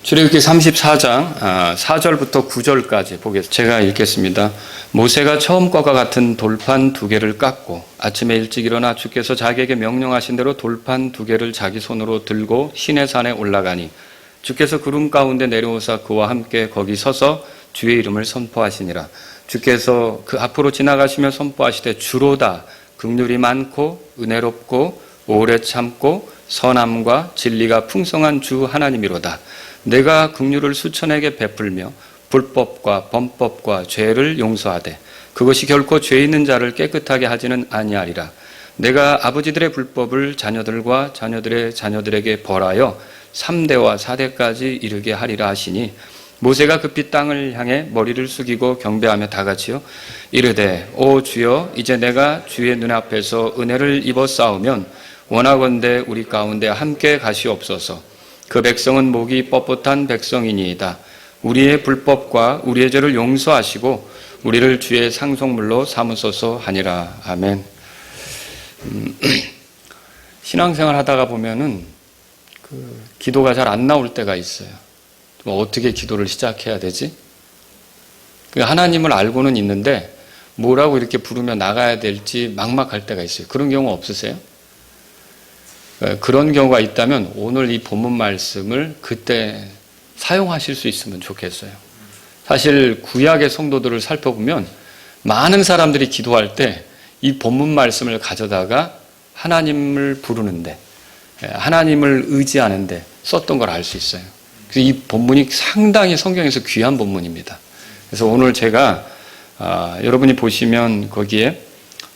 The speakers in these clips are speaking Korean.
출애굽기 34장 4절부터 9절까지 보겠습니다. 제가 읽겠습니다. 모세가 처음 것과 같은 돌판 2개를 깎고 아침에 일찍 일어나 주께서 자기에게 명령하신 대로 돌판 2개를 자기 손으로 들고 시내산에 올라가니 주께서 구름 가운데 내려오사 그와 함께 거기 서서 주의 이름을 선포하시니라. 주께서 그 앞으로 지나가시며 선포하시되 주로다 긍휼이 많고 은혜롭고 오래 참고 선함과 진리가 풍성한 주 하나님이로다. 내가 긍휼을 수천에게 베풀며 불법과 범법과 죄를 용서하되 그것이 결코 죄 있는 자를 깨끗하게 하지는 아니하리라. 내가 아버지들의 불법을 자녀들과 자녀들의 자녀들에게 벌하여 3대와 4대까지 이르게 하리라 하시니 모세가 급히 땅을 향해 머리를 숙이고 경배하며 다같이요 이르되 오 주여 이제 내가 주의 눈앞에서 은혜를 입어 싸우면 원하건대 우리 가운데 함께 가시옵소서. 그 백성은 목이 뻣뻣한 백성이니이다. 우리의 불법과 우리의 죄를 용서하시고 우리를 주의 상속물로 삼으소서 하니라. 아멘. 신앙생활 하다가 보면은 기도가 잘 안 나올 때가 있어요. 어떻게 기도를 시작해야 되지? 하나님을 알고는 있는데 뭐라고 이렇게 부르며 나가야 될지 막막할 때가 있어요. 그런 경우 없으세요? 그런 경우가 있다면 오늘 이 본문 말씀을 그때 사용하실 수 있으면 좋겠어요. 사실 구약의 성도들을 살펴보면 많은 사람들이 기도할 때 이 본문 말씀을 가져다가 하나님을 부르는데 하나님을 의지하는데 썼던 걸 알 수 있어요. 그래서 이 본문이 상당히 성경에서 귀한 본문입니다. 그래서 오늘 제가 여러분이 보시면 거기에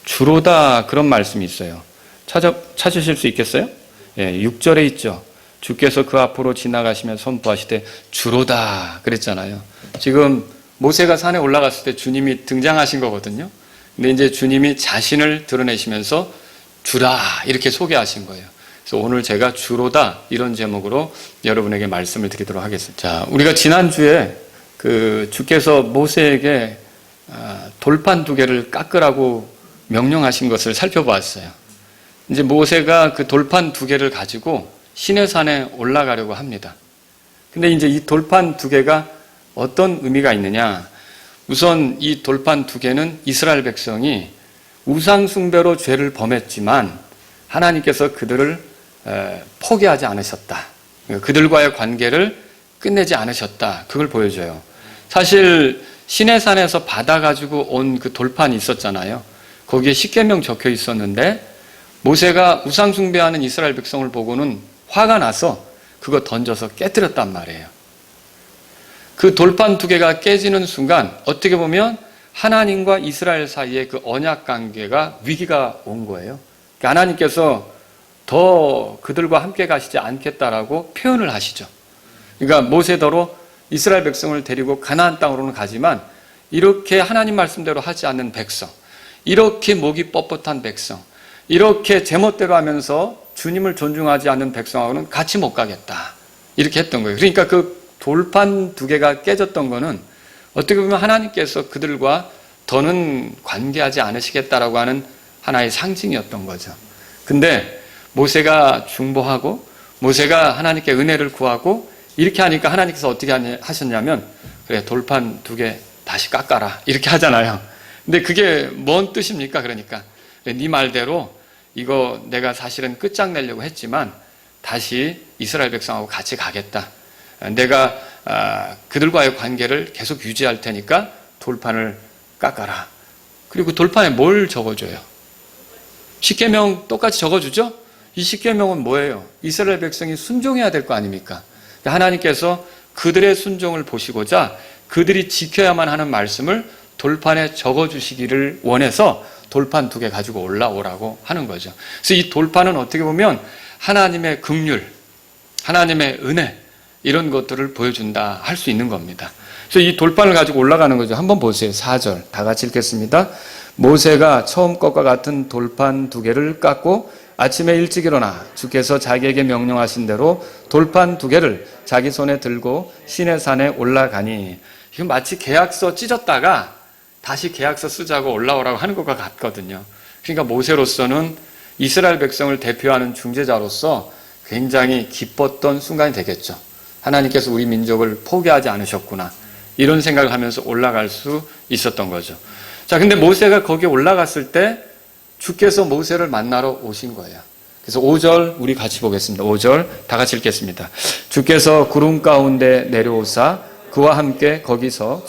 주로다 그런 말씀이 있어요. 찾으실 수 있겠어요? 6절에 있죠. 주께서 그 앞으로 지나가시며 선포하시되 주로다 그랬잖아요. 지금 모세가 산에 올라갔을 때 주님이 등장하신 거거든요. 근데 이제 주님이 자신을 드러내시면서 주라 이렇게 소개하신 거예요. 그래서 오늘 제가 주로다 이런 제목으로 여러분에게 말씀을 드리도록 하겠습니다. 자, 우리가 지난주에 주께서 모세에게 돌판 2개를 깎으라고 명령하신 것을 살펴보았어요. 이제 모세가 그 돌판 2개를 가지고 시내산에 올라가려고 합니다. 근데 이제 이 돌판 2개가 어떤 의미가 있느냐? 우선 이 돌판 2개는 이스라엘 백성이 우상숭배로 죄를 범했지만 하나님께서 그들을 포기하지 않으셨다. 그들과의 관계를 끝내지 않으셨다. 그걸 보여줘요. 사실 시내산에서 받아가지고 온 그 돌판이 있었잖아요. 거기에 십계명 적혀 있었는데 모세가 우상숭배하는 이스라엘 백성을 보고는 화가 나서 그거 던져서 깨뜨렸단 말이에요. 그 돌판 2개가 깨지는 순간 어떻게 보면 하나님과 이스라엘 사이에 그 언약 관계가 위기가 온 거예요. 하나님께서 더 그들과 함께 가시지 않겠다라고 표현을 하시죠. 그러니까 모세더러 이스라엘 백성을 데리고 가나안 땅으로는 가지만 이렇게 하나님 말씀대로 하지 않는 백성, 이렇게 목이 뻣뻣한 백성, 이렇게 제멋대로 하면서 주님을 존중하지 않는 백성하고는 같이 못 가겠다. 이렇게 했던 거예요. 그러니까 그 돌판 2개가 깨졌던 거는 어떻게 보면 하나님께서 그들과 더는 관계하지 않으시겠다라고 하는 하나의 상징이었던 거죠. 근데 모세가 중보하고 모세가 하나님께 은혜를 구하고 이렇게 하니까 하나님께서 어떻게 하셨냐면 그래 돌판 2개 다시 깎아라 이렇게 하잖아요. 근데 그게 뭔 뜻입니까? 그러니까 네 말대로 이거 내가 사실은 끝장내려고 했지만 다시 이스라엘 백성하고 같이 가겠다. 내가 그들과의 관계를 계속 유지할 테니까 돌판을 깎아라. 그리고 돌판에 뭘 적어줘요? 십계명 똑같이 적어주죠? 이 십계명은 뭐예요? 이스라엘 백성이 순종해야 될 거 아닙니까? 하나님께서 그들의 순종을 보시고자 그들이 지켜야만 하는 말씀을 돌판에 적어주시기를 원해서 돌판 2개 가지고 올라오라고 하는 거죠. 그래서 이 돌판은 어떻게 보면 하나님의 긍휼, 하나님의 은혜 이런 것들을 보여준다 할 수 있는 겁니다. 그래서 이 돌판을 가지고 올라가는 거죠. 한번 보세요. 4절 다 같이 읽겠습니다. 모세가 처음 것과 같은 돌판 2개를 깎고 아침에 일찍 일어나 주께서 자기에게 명령하신 대로 돌판 2개를 자기 손에 들고 시내산에 올라가니 이건 마치 계약서 찢었다가 다시 계약서 쓰자고 올라오라고 하는 것과 같거든요. 그러니까 모세로서는 이스라엘 백성을 대표하는 중재자로서 굉장히 기뻤던 순간이 되겠죠. 하나님께서 우리 민족을 포기하지 않으셨구나. 이런 생각을 하면서 올라갈 수 있었던 거죠. 자, 근데 모세가 거기에 올라갔을 때 주께서 모세를 만나러 오신 거예요. 그래서 5절 우리 같이 보겠습니다. 5절 다 같이 읽겠습니다. 주께서 구름 가운데 내려오사 그와 함께 거기서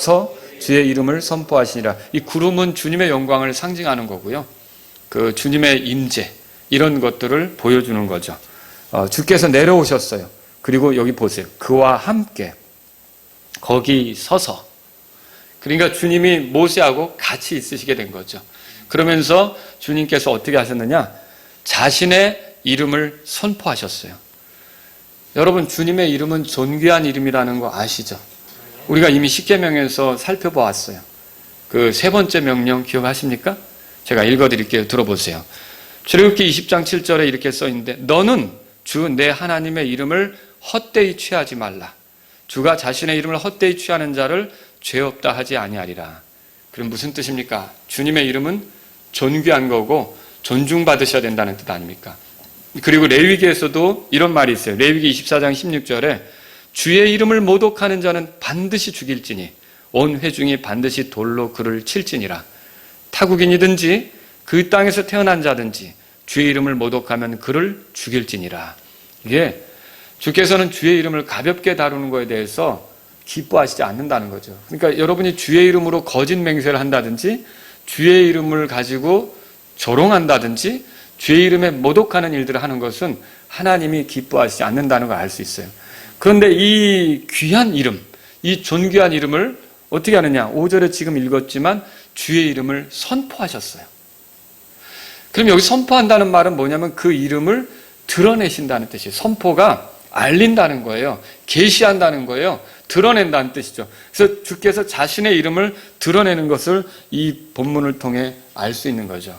주의 이름을 선포하시니라. 이 구름은 주님의 영광을 상징하는 거고요. 그 주님의 임재 이런 것들을 보여주는 거죠. 주께서 내려오셨어요. 그리고 여기 보세요. 그와 함께 거기 서서 그러니까 주님이 모세하고 같이 있으시게 된 거죠. 그러면서 주님께서 어떻게 하셨느냐? 자신의 이름을 선포하셨어요. 여러분 주님의 이름은 존귀한 이름이라는 거 아시죠? 우리가 이미 십계명에서 살펴보았어요. 그 세 번째 명령 기억하십니까? 제가 읽어드릴게요. 들어보세요. 출애굽기 20장 7절에 이렇게 써있는데 너는 주 내 하나님의 이름을 헛되이 취하지 말라. 주가 자신의 이름을 헛되이 취하는 자를 죄 없다 하지 아니하리라. 그럼 무슨 뜻입니까? 주님의 이름은 존귀한 거고 존중받으셔야 된다는 뜻 아닙니까? 그리고 레위기에서도 이런 말이 있어요. 레위기 24장 16절에 주의 이름을 모독하는 자는 반드시 죽일지니 온 회중이 반드시 돌로 그를 칠지니라. 타국인이든지 그 땅에서 태어난 자든지 주의 이름을 모독하면 그를 죽일지니라. 이게 주께서는 주의 이름을 가볍게 다루는 것에 대해서 기뻐하시지 않는다는 거죠. 그러니까 여러분이 주의 이름으로 거짓 맹세를 한다든지 주의 이름을 가지고 조롱한다든지 주의 이름에 모독하는 일들을 하는 것은 하나님이 기뻐하시지 않는다는 걸 알 수 있어요. 그런데 이 귀한 이름, 이 존귀한 이름을 어떻게 하느냐? 5절에 지금 읽었지만 주의 이름을 선포하셨어요. 그럼 여기 선포한다는 말은 뭐냐면 그 이름을 드러내신다는 뜻이에요. 선포가 알린다는 거예요. 계시한다는 거예요. 드러낸다는 뜻이죠. 그래서 주께서 자신의 이름을 드러내는 것을 이 본문을 통해 알 수 있는 거죠.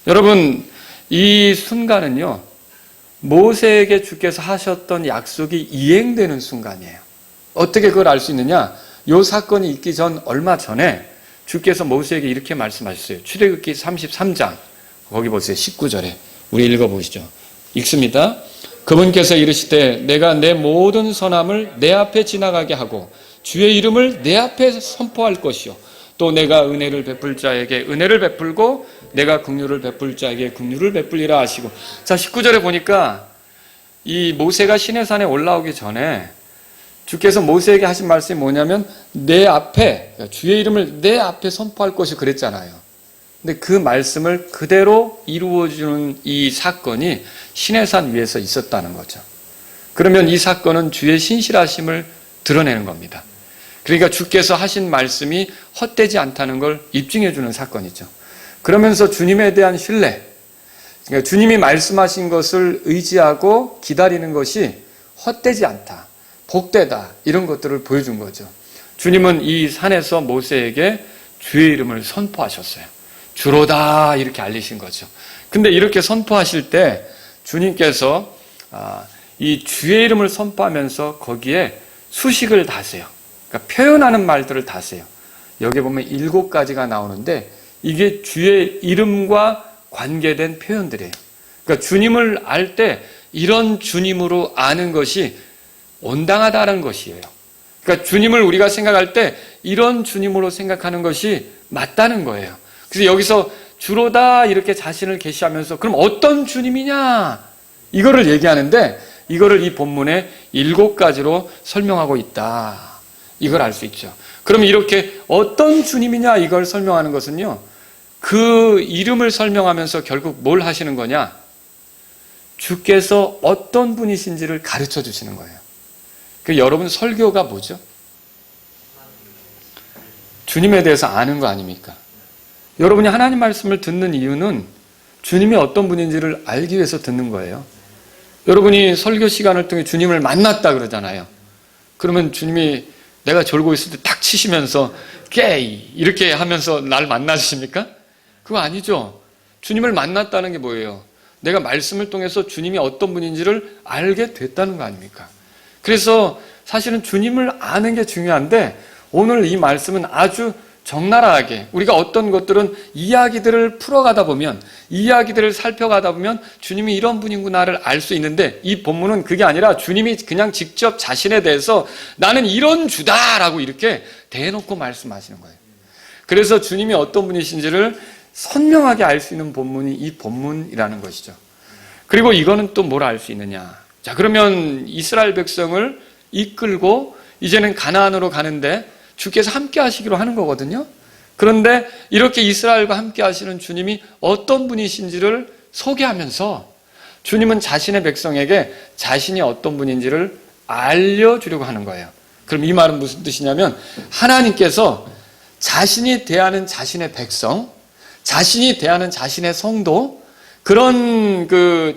여러분, 이 순간은요, 모세에게 주께서 하셨던 약속이 이행되는 순간이에요. 어떻게 그걸 알 수 있느냐? 이 사건이 있기 전 얼마 전에 주께서 모세에게 이렇게 말씀하셨어요. 출애굽기 33장 거기 보세요. 19절에 우리 읽어보시죠. 읽습니다. 그분께서 이르시되 내가 내 모든 선함을 내 앞에 지나가게 하고 주의 이름을 내 앞에 선포할 것이요 또 내가 은혜를 베풀 자에게 은혜를 베풀고 내가 긍휼을 베풀 자에게 긍휼을 베풀리라 하시고. 자, 19절에 보니까 이 모세가 시내산에 올라오기 전에 주께서 모세에게 하신 말씀이 뭐냐면 내 앞에, 주의 이름을 내 앞에 선포할 것이 그랬잖아요. 근데 그 말씀을 그대로 이루어주는 이 사건이 시내산 위에서 있었다는 거죠. 그러면 이 사건은 주의 신실하심을 드러내는 겁니다. 그러니까 주께서 하신 말씀이 헛되지 않다는 걸 입증해 주는 사건이죠. 그러면서 주님에 대한 신뢰, 그러니까 주님이 말씀하신 것을 의지하고 기다리는 것이 헛되지 않다, 복되다, 이런 것들을 보여준 거죠. 주님은 이 산에서 모세에게 주의 이름을 선포하셨어요. 주로다 이렇게 알리신 거죠. 근데 이렇게 선포하실 때 주님께서 이 주의 이름을 선포하면서 거기에 수식을 다세요. 그러니까 표현하는 말들을 다세요. 여기 보면 7가지가 나오는데 이게 주의 이름과 관계된 표현들이에요. 그러니까 주님을 알 때 이런 주님으로 아는 것이 온당하다는 것이에요. 그러니까 주님을 우리가 생각할 때 이런 주님으로 생각하는 것이 맞다는 거예요. 그래서 여기서 주로다 이렇게 자신을 계시하면서 그럼 어떤 주님이냐 이거를 얘기하는데 이거를 이 본문에 7가지로 설명하고 있다. 이걸 알 수 있죠. 그럼 이렇게 어떤 주님이냐 이걸 설명하는 것은요, 그 이름을 설명하면서 결국 뭘 하시는 거냐? 주께서 어떤 분이신지를 가르쳐 주시는 거예요. 그 여러분 설교가 뭐죠? 주님에 대해서 아는 거 아닙니까? 여러분이 하나님 말씀을 듣는 이유는 주님이 어떤 분인지를 알기 위해서 듣는 거예요. 여러분이 설교 시간을 통해 주님을 만났다 그러잖아요. 그러면 주님이 내가 졸고 있을 때 탁 치시면서 깨이 이렇게 하면서 날 만나주십니까? 그거 아니죠. 주님을 만났다는 게 뭐예요? 내가 말씀을 통해서 주님이 어떤 분인지를 알게 됐다는 거 아닙니까? 그래서 사실은 주님을 아는 게 중요한데 오늘 이 말씀은 아주 적나라하게 우리가 어떤 것들은 이야기들을 풀어가다 보면, 이야기들을 살펴가다 보면 주님이 이런 분이구나를 알 수 있는데, 이 본문은 그게 아니라 주님이 그냥 직접 자신에 대해서 나는 이런 주다라고 이렇게 대놓고 말씀하시는 거예요. 그래서 주님이 어떤 분이신지를 선명하게 알 수 있는 본문이 이 본문이라는 것이죠. 그리고 이거는 또 뭘 알 수 있느냐. 자, 그러면 이스라엘 백성을 이끌고 이제는 가나안으로 가는데 주께서 함께 하시기로 하는 거거든요. 그런데 이렇게 이스라엘과 함께 하시는 주님이 어떤 분이신지를 소개하면서 주님은 자신의 백성에게 자신이 어떤 분인지를 알려주려고 하는 거예요. 그럼 이 말은 무슨 뜻이냐면, 하나님께서 자신이 대하는 자신의 백성, 자신이 대하는 자신의 성도, 그런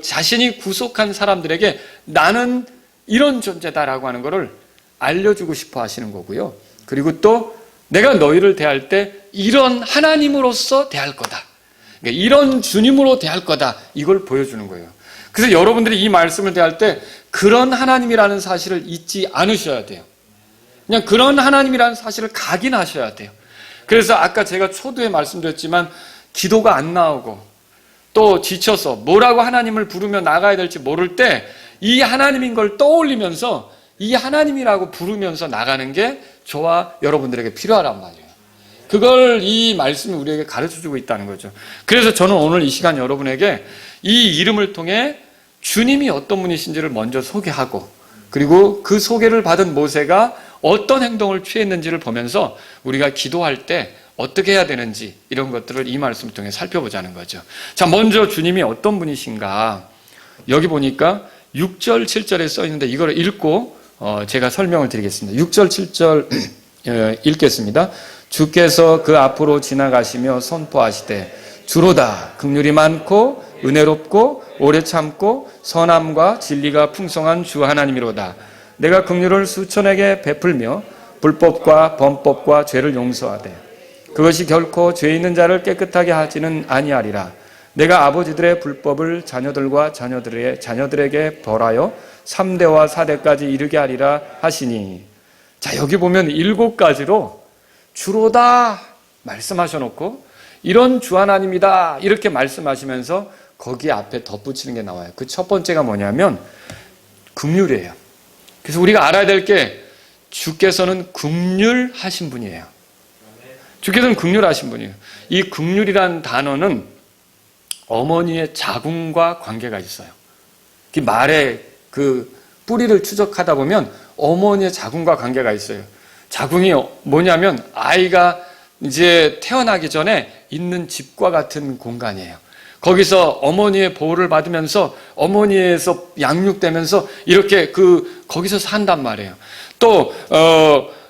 자신이 구속한 사람들에게 나는 이런 존재다라고 하는 것을 알려주고 싶어 하시는 거고요. 그리고 또 내가 너희를 대할 때 이런 하나님으로서 대할 거다. 그러니까 이런 주님으로 대할 거다. 이걸 보여주는 거예요. 그래서 여러분들이 이 말씀을 대할 때 그런 하나님이라는 사실을 잊지 않으셔야 돼요. 그냥 그런 하나님이라는 사실을 각인하셔야 돼요. 그래서 아까 제가 초두에 말씀드렸지만 기도가 안 나오고 또 지쳐서 뭐라고 하나님을 부르며 나가야 될지 모를 때 이 하나님인 걸 떠올리면서 이 하나님이라고 부르면서 나가는 게 저와 여러분들에게 필요하란 말이에요. 그걸 이 말씀이 우리에게 가르쳐주고 있다는 거죠. 그래서 저는 오늘 이 시간 여러분에게 이 이름을 통해 주님이 어떤 분이신지를 먼저 소개하고, 그리고 그 소개를 받은 모세가 어떤 행동을 취했는지를 보면서 우리가 기도할 때 어떻게 해야 되는지 이런 것들을 이 말씀을 통해 살펴보자는 거죠. 자, 먼저 주님이 어떤 분이신가. 여기 보니까 6절, 7절에 써 있는데 이걸 읽고 제가 설명을 드리겠습니다. 6절, 7절 읽겠습니다. 주께서 그 앞으로 지나가시며 선포하시되 주로다 긍휼이 많고 은혜롭고 오래 참고 선함과 진리가 풍성한 주 하나님이로다. 내가 긍휼을 수천에게 베풀며 불법과 범법과 죄를 용서하되 그것이 결코 죄 있는 자를 깨끗하게 하지는 아니하리라. 내가 아버지들의 불법을 자녀들과 자녀들의 자녀들에게 벌하여 3대와 4대까지 이르게 하리라 하시니. 자, 여기 보면 7가지로 주로다 말씀하셔놓고 이런 주 하나님이다 이렇게 말씀하시면서 거기 앞에 덧붙이는 게 나와요. 그 첫 번째가 뭐냐면 긍휼이에요. 그래서 우리가 알아야 될 게 주께서는 긍휼하신 분이에요. 주께서는 긍휼하신 분이에요. 이 긍휼이란 단어는 어머니의 자궁과 관계가 있어요. 그 말의 그 뿌리를 추적하다 보면 어머니의 자궁과 관계가 있어요. 자궁이 뭐냐면 아이가 이제 태어나기 전에 있는 집과 같은 공간이에요. 거기서 어머니의 보호를 받으면서 어머니에서 양육되면서 이렇게 거기서 산단 말이에요. 또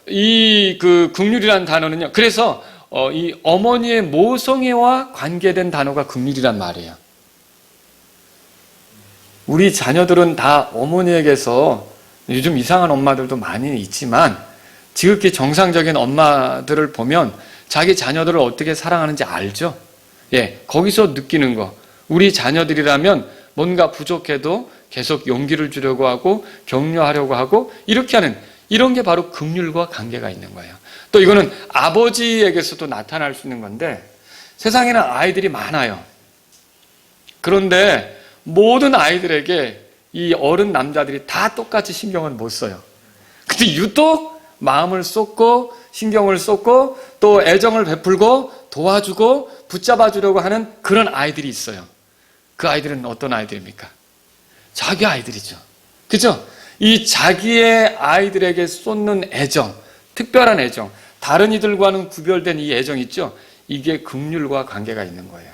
이 긍휼이라는 단어는요. 그래서 이 어머니의 모성애와 관계된 단어가 긍휼이란 말이에요. 우리 자녀들은 다 어머니에게서, 요즘 이상한 엄마들도 많이 있지만 지극히 정상적인 엄마들을 보면 자기 자녀들을 어떻게 사랑하는지 알죠? 예, 거기서 느끼는 거. 우리 자녀들이라면 뭔가 부족해도 계속 용기를 주려고 하고 격려하려고 하고 이렇게 하는, 이런 게 바로 긍휼과 관계가 있는 거예요. 또 이거는 아버지에게서도 나타날 수 있는 건데, 세상에는 아이들이 많아요. 그런데 모든 아이들에게 이 어른 남자들이 다 똑같이 신경을 못 써요. 근데 유독 마음을 쏟고 신경을 쏟고 또 애정을 베풀고 도와주고 붙잡아주려고 하는 그런 아이들이 있어요. 그 아이들은 어떤 아이들입니까? 자기 아이들이죠. 그죠? 이 자기의 아이들에게 쏟는 애정, 특별한 애정, 다른 이들과는 구별된 이 애정 있죠? 이게 긍휼과 관계가 있는 거예요.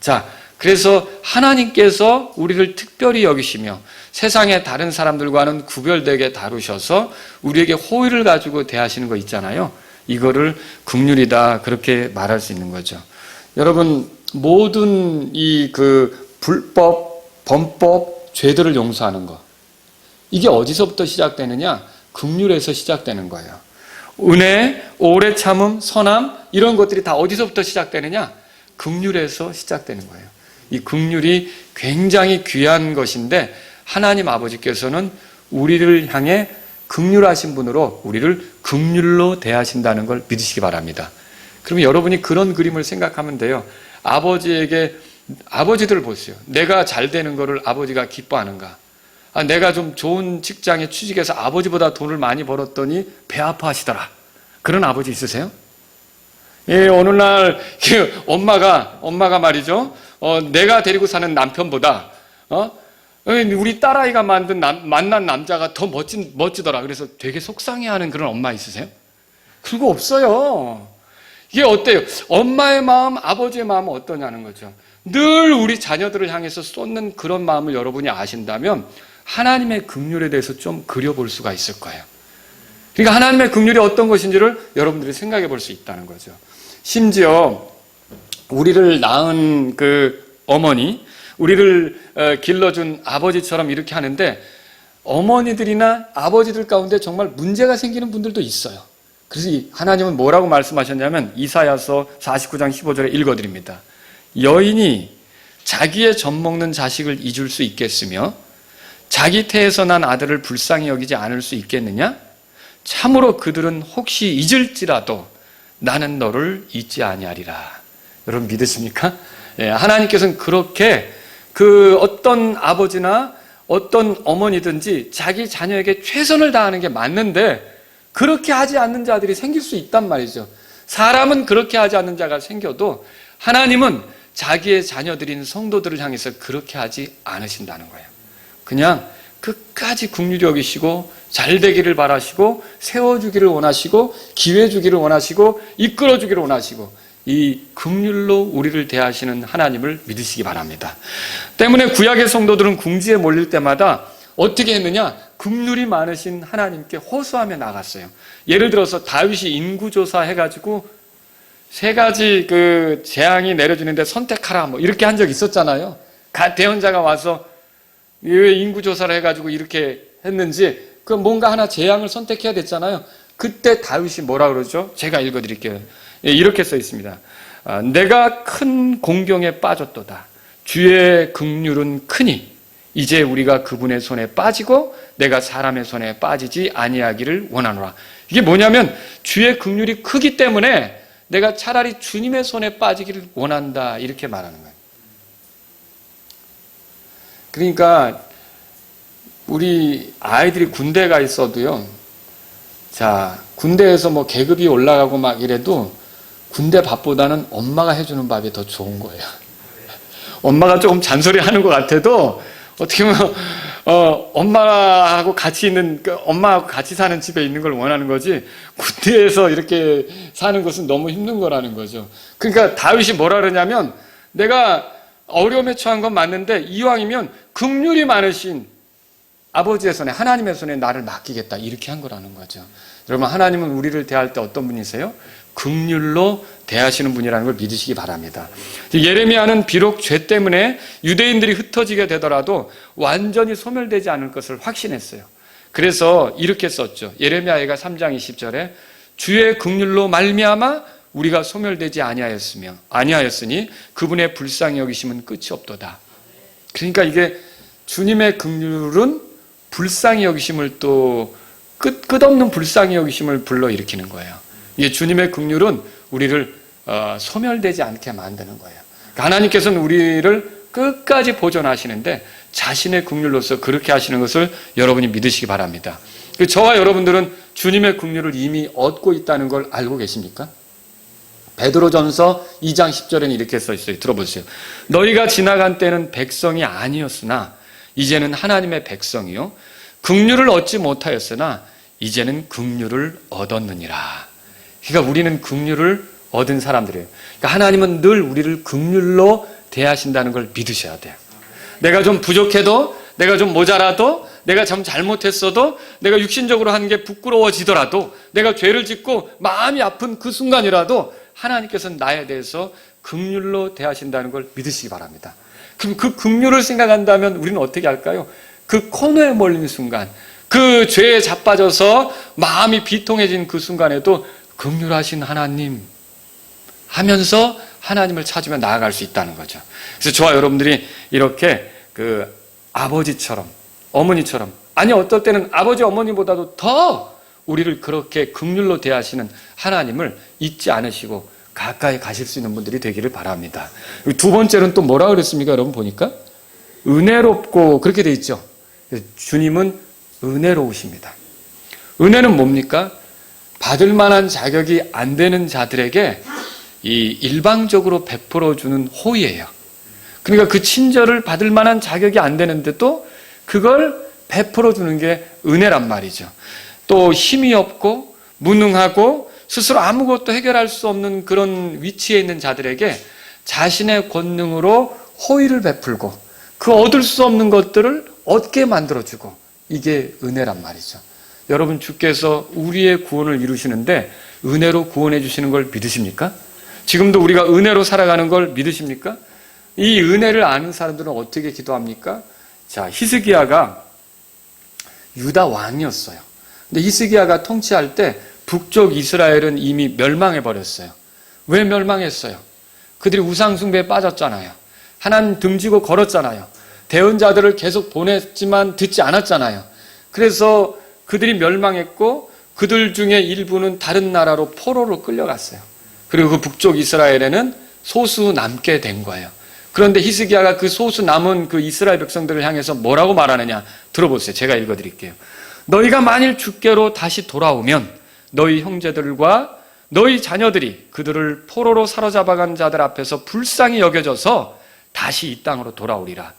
자, 그래서 하나님께서 우리를 특별히 여기시며 세상의 다른 사람들과는 구별되게 다루셔서 우리에게 호의를 가지고 대하시는 거 있잖아요. 이거를 긍휼이다 그렇게 말할 수 있는 거죠. 여러분, 모든 이 불법, 범법, 죄들을 용서하는 거, 이게 어디서부터 시작되느냐? 긍휼에서 시작되는 거예요. 은혜, 오래 참음, 선함 이런 것들이 다 어디서부터 시작되느냐? 긍휼에서 시작되는 거예요. 이 긍휼이 굉장히 귀한 것인데 하나님 아버지께서는 우리를 향해 긍휼하신 분으로 우리를 긍휼로 대하신다는 걸 믿으시기 바랍니다. 그러면 여러분이 그런 그림을 생각하면 돼요. 아버지들을 보세요. 내가 잘 되는 거를 아버지가 기뻐하는가? 내가 좀 좋은 직장에 취직해서 아버지보다 돈을 많이 벌었더니 배 아파하시더라. 그런 아버지 있으세요? 예, 어느 날 엄마가 말이죠. 내가 데리고 사는 남편보다 우리 딸아이가 만난 남자가 더 멋지더라. 그래서 되게 속상해하는 그런 엄마 있으세요? 그거 없어요. 이게 어때요? 엄마의 마음, 아버지의 마음은 어떠냐는 거죠. 늘 우리 자녀들을 향해서 쏟는 그런 마음을 여러분이 아신다면 하나님의 긍휼에 대해서 좀 그려볼 수가 있을 거예요. 그러니까 하나님의 긍휼이 어떤 것인지를 여러분들이 생각해 볼 수 있다는 거죠. 심지어 우리를 낳은 그 어머니, 우리를 길러준 아버지처럼 이렇게 하는데 어머니들이나 아버지들 가운데 정말 문제가 생기는 분들도 있어요. 그래서 하나님은 뭐라고 말씀하셨냐면 이사야서 49장 15절에 읽어드립니다. 여인이 자기의 젖먹는 자식을 잊을 수 있겠으며 자기 태에서 난 아들을 불쌍히 여기지 않을 수 있겠느냐? 참으로 그들은 혹시 잊을지라도 나는 너를 잊지 아니하리라. 여러분 믿으십니까? 예, 하나님께서는 그렇게 그 어떤 아버지나 어떤 어머니든지 자기 자녀에게 최선을 다하는 게 맞는데 그렇게 하지 않는 자들이 생길 수 있단 말이죠. 사람은 그렇게 하지 않는 자가 생겨도 하나님은 자기의 자녀들인 성도들을 향해서 그렇게 하지 않으신다는 거예요. 그냥 끝까지 긍휼히 여기시고 잘 되기를 바라시고 세워주기를 원하시고 기회 주기를 원하시고 이끌어주기를 원하시고 이 긍휼로 우리를 대하시는 하나님을 믿으시기 바랍니다. 때문에 구약의 성도들은 궁지에 몰릴 때마다 어떻게 했느냐? 긍휼이 많으신 하나님께 호소하며 나갔어요. 예를 들어서 다윗이 인구조사 해가지고 3가지 그 재앙이 내려지는데 선택하라 뭐 이렇게 한 적 있었잖아요. 대언자가 와서 왜 인구조사를 해가지고 이렇게 했는지 그 뭔가 하나 재앙을 선택해야 됐잖아요. 그때 다윗이 뭐라 그러죠? 제가 읽어드릴게요. 이렇게 써 있습니다. 내가 큰 공경에 빠졌도다. 주의 긍휼은 크니 이제 우리가 그분의 손에 빠지고 내가 사람의 손에 빠지지 아니하기를 원하노라. 이게 뭐냐면 주의 긍휼이 크기 때문에 내가 차라리 주님의 손에 빠지기를 원한다 이렇게 말하는 거예요. 그러니까 우리 아이들이 군대에 가 있어도요. 자, 군대에서 뭐 계급이 올라가고 막 이래도 군대 밥보다는 엄마가 해주는 밥이 더 좋은 거예요. 엄마가 조금 잔소리하는 것 같아도 어떻게 보면 엄마하고 같이 있는 엄마하고 같이 사는 집에 있는 걸 원하는 거지 군대에서 이렇게 사는 것은 너무 힘든 거라는 거죠. 그러니까 다윗이 뭐라 그러냐면 내가 어려움에 처한 건 맞는데 이왕이면 긍휼이 많으신 아버지의 손에 하나님의 손에 나를 맡기겠다 이렇게 한 거라는 거죠. 여러분 하나님은 우리를 대할 때 어떤 분이세요? 긍휼로 대하시는 분이라는 걸 믿으시기 바랍니다. 예레미야는 비록 죄 때문에 유대인들이 흩어지게 되더라도 완전히 소멸되지 않을 것을 확신했어요. 그래서 이렇게 썼죠. 예레미야가 3장 20절에 주의 긍휼로 말미암아 우리가 소멸되지 아니하였으니 그분의 불쌍히 여기심은 끝이 없도다. 그러니까 이게 주님의 긍휼은 불쌍히 여기심을 또 끝없는 불쌍히 여기심을 불러일으키는 거예요. 이게 주님의 긍휼은 우리를 소멸되지 않게 만드는 거예요. 하나님께서는 우리를 끝까지 보존하시는데 자신의 긍휼로서 그렇게 하시는 것을 여러분이 믿으시기 바랍니다. 저와 여러분들은 주님의 긍휼을 이미 얻고 있다는 걸 알고 계십니까? 베드로전서 2장 10절에는 이렇게 써 있어요. 들어보세요. 너희가 지나간 때는 백성이 아니었으나 이제는 하나님의 백성이요 긍휼을 얻지 못하였으나 이제는 긍휼을 얻었느니라. 그러니까 우리는 긍휼을 얻은 사람들이에요. 그러니까 하나님은 늘 우리를 긍휼로 대하신다는 걸 믿으셔야 돼요. 내가 좀 부족해도, 내가 좀 모자라도, 내가 좀 잘못했어도, 내가 육신적으로 하는 게 부끄러워지더라도, 내가 죄를 짓고 마음이 아픈 그 순간이라도 하나님께서는 나에 대해서 긍휼로 대하신다는 걸 믿으시기 바랍니다. 그럼 그 긍휼을 생각한다면 우리는 어떻게 할까요? 그 코너에 몰린 순간, 그 죄에 자빠져서 마음이 비통해진 그 순간에도 긍휼하신 하나님 하면서 하나님을 찾으며 나아갈 수 있다는 거죠. 그래서 저와 여러분들이 이렇게 그 아버지처럼 어머니처럼 아니 어떨 때는 아버지 어머니보다도 더 우리를 그렇게 긍휼로 대하시는 하나님을 잊지 않으시고 가까이 가실 수 있는 분들이 되기를 바랍니다. 두 번째는 또 뭐라 그랬습니까? 여러분 보니까 은혜롭고 그렇게 돼 있죠. 주님은 은혜로우십니다. 은혜는 뭡니까? 받을 만한 자격이 안 되는 자들에게 이 일방적으로 베풀어 주는 호의예요. 그러니까 그 친절을 받을 만한 자격이 안 되는데도 그걸 베풀어 주는 게 은혜란 말이죠. 또 힘이 없고 무능하고 스스로 아무것도 해결할 수 없는 그런 위치에 있는 자들에게 자신의 권능으로 호의를 베풀고 그 얻을 수 없는 것들을 얻게 만들어주고, 이게 은혜란 말이죠. 여러분, 주께서 우리의 구원을 이루시는데 은혜로 구원해 주시는 걸 믿으십니까? 지금도 우리가 은혜로 살아가는 걸 믿으십니까? 이 은혜를 아는 사람들은 어떻게 기도합니까? 자, 히스기야가 유다 왕이었어요. 근데 히스기야가 통치할 때 북쪽 이스라엘은 이미 멸망해 버렸어요. 왜 멸망했어요? 그들이 우상숭배에 빠졌잖아요. 하나님 등지고 걸었잖아요. 대언자들을 계속 보냈지만 듣지 않았잖아요. 그래서 그들이 멸망했고 그들 중에 일부는 다른 나라로 포로로 끌려갔어요. 그리고 그 북쪽 이스라엘에는 소수 남게 된 거예요. 그런데 히스기야가 그 소수 남은 그 이스라엘 백성들을 향해서 뭐라고 말하느냐 들어보세요. 제가 읽어드릴게요. 너희가 만일 주께로 다시 돌아오면 너희 형제들과 너희 자녀들이 그들을 포로로 사로잡아간 자들 앞에서 불쌍히 여겨져서 다시 이 땅으로 돌아오리라.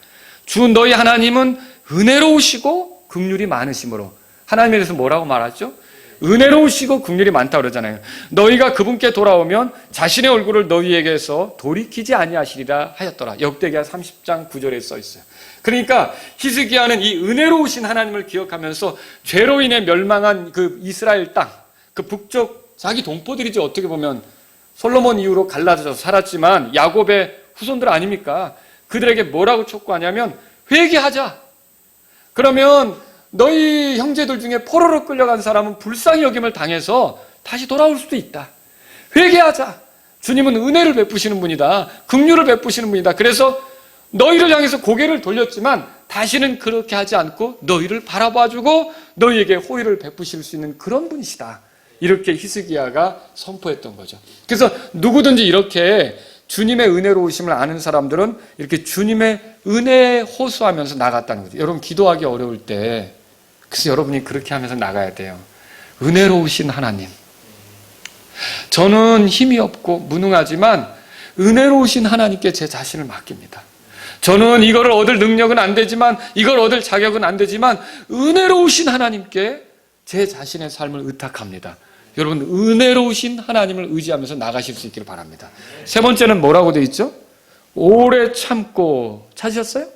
주 너희 하나님은 은혜로우시고 긍휼이 많으심으로. 하나님에 대해서 뭐라고 말하죠? 은혜로우시고 긍휼이 많다고 그러잖아요. 너희가 그분께 돌아오면 자신의 얼굴을 너희에게서 돌이키지 아니하시리라 하였더라. 역대기야 30장 9절에 써 있어요. 그러니까 히스기야는 이 은혜로우신 하나님을 기억하면서 죄로 인해 멸망한 그 이스라엘 땅, 그 북쪽 자기 동포들이죠. 어떻게 보면 솔로몬 이후로 갈라져서 살았지만 야곱의 후손들 아닙니까? 그들에게 뭐라고 촉구하냐면 회개하자. 그러면 너희 형제들 중에 포로로 끌려간 사람은 불쌍히 여김을 당해서 다시 돌아올 수도 있다. 회개하자. 주님은 은혜를 베푸시는 분이다. 긍휼을 베푸시는 분이다. 그래서 너희를 향해서 고개를 돌렸지만 다시는 그렇게 하지 않고 너희를 바라봐주고 너희에게 호의를 베푸실 수 있는 그런 분이시다. 이렇게 히스기야가 선포했던 거죠. 그래서 누구든지 이렇게 주님의 은혜로우심을 아는 사람들은 이렇게 주님의 은혜에 호소하면서 나갔다는 거죠. 여러분, 기도하기 어려울 때 그래서 여러분이 그렇게 하면서 나가야 돼요. 은혜로우신 하나님, 저는 힘이 없고 무능하지만 은혜로우신 하나님께 제 자신을 맡깁니다. 저는 이거를 얻을 능력은 안 되지만, 이걸 얻을 자격은 안 되지만 은혜로우신 하나님께 제 자신의 삶을 의탁합니다. 여러분, 은혜로우신 하나님을 의지하면서 나가실 수 있기를 바랍니다. 세 번째는 뭐라고 되어 있죠? 오래 참고. 찾으셨어요?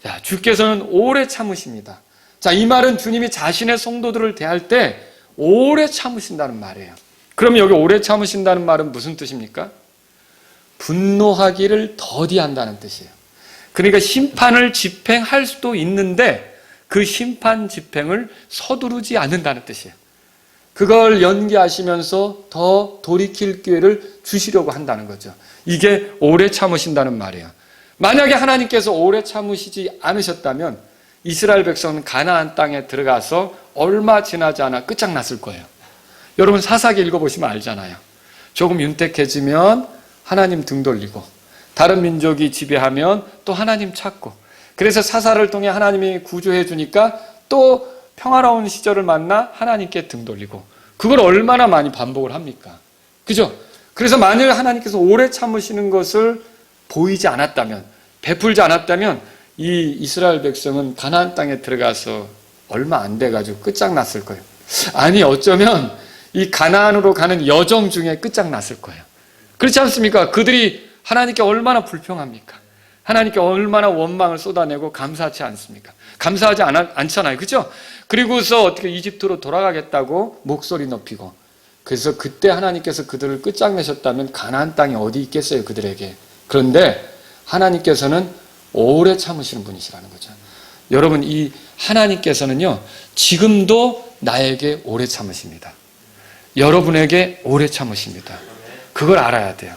자, 주께서는 오래 참으십니다. 자, 이 말은 주님이 자신의 성도들을 대할 때 오래 참으신다는 말이에요. 그럼 여기 오래 참으신다는 말은 무슨 뜻입니까? 분노하기를 더디한다는 뜻이에요. 그러니까 심판을 집행할 수도 있는데 그 심판 집행을 서두르지 않는다는 뜻이에요. 그걸 연기하시면서 더 돌이킬 기회를 주시려고 한다는 거죠. 이게 오래 참으신다는 말이에요. 만약에 하나님께서 오래 참으시지 않으셨다면 이스라엘 백성은 가나안 땅에 들어가서 얼마 지나지 않아 끝장났을 거예요. 여러분, 사사기 읽어보시면 알잖아요. 조금 윤택해지면 하나님 등 돌리고, 다른 민족이 지배하면 또 하나님 찾고, 그래서 사사를 통해 하나님이 구조해 주니까 또 평화로운 시절을 만나 하나님께 등 돌리고, 그걸 얼마나 많이 반복을 합니까? 그죠? 그래서 만일 하나님께서 오래 참으시는 것을 보이지 않았다면, 베풀지 않았다면 이 이스라엘 백성은 가나안 땅에 들어가서 얼마 안 돼가지고 끝장났을 거예요. 아니, 어쩌면 이 가나안으로 가는 여정 중에 끝장났을 거예요. 그렇지 않습니까? 그들이 하나님께 얼마나 불평합니까? 하나님께 얼마나 원망을 쏟아내고 감사하지 않습니까? 감사하지 않잖아요. 그죠? 그리고서 어떻게 이집트로 돌아가겠다고 목소리 높이고, 그래서 그때 하나님께서 그들을 끝장내셨다면 가나안 땅이 어디 있겠어요, 그들에게. 그런데 하나님께서는 오래 참으시는 분이시라는 거죠. 여러분, 이 하나님께서는요, 지금도 나에게 오래 참으십니다. 여러분에게 오래 참으십니다. 그걸 알아야 돼요.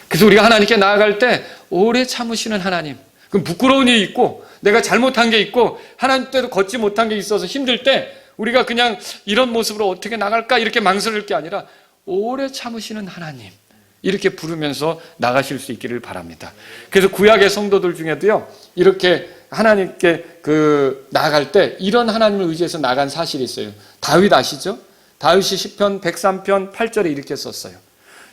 그래서 우리가 하나님께 나아갈 때 오래 참으시는 하나님, 그럼 부끄러운 일이 있고 내가 잘못한 게 있고 하나님 때도 걷지 못한 게 있어서 힘들 때 우리가 그냥 이런 모습으로 어떻게 나갈까 이렇게 망설일 게 아니라 오래 참으시는 하나님, 이렇게 부르면서 나가실 수 있기를 바랍니다. 그래서 구약의 성도들 중에도요, 이렇게 하나님께 나갈 때 이런 하나님을 의지해서 나간 사실이 있어요. 다윗 아시죠? 다윗이 시편 103편 8절에 이렇게 썼어요.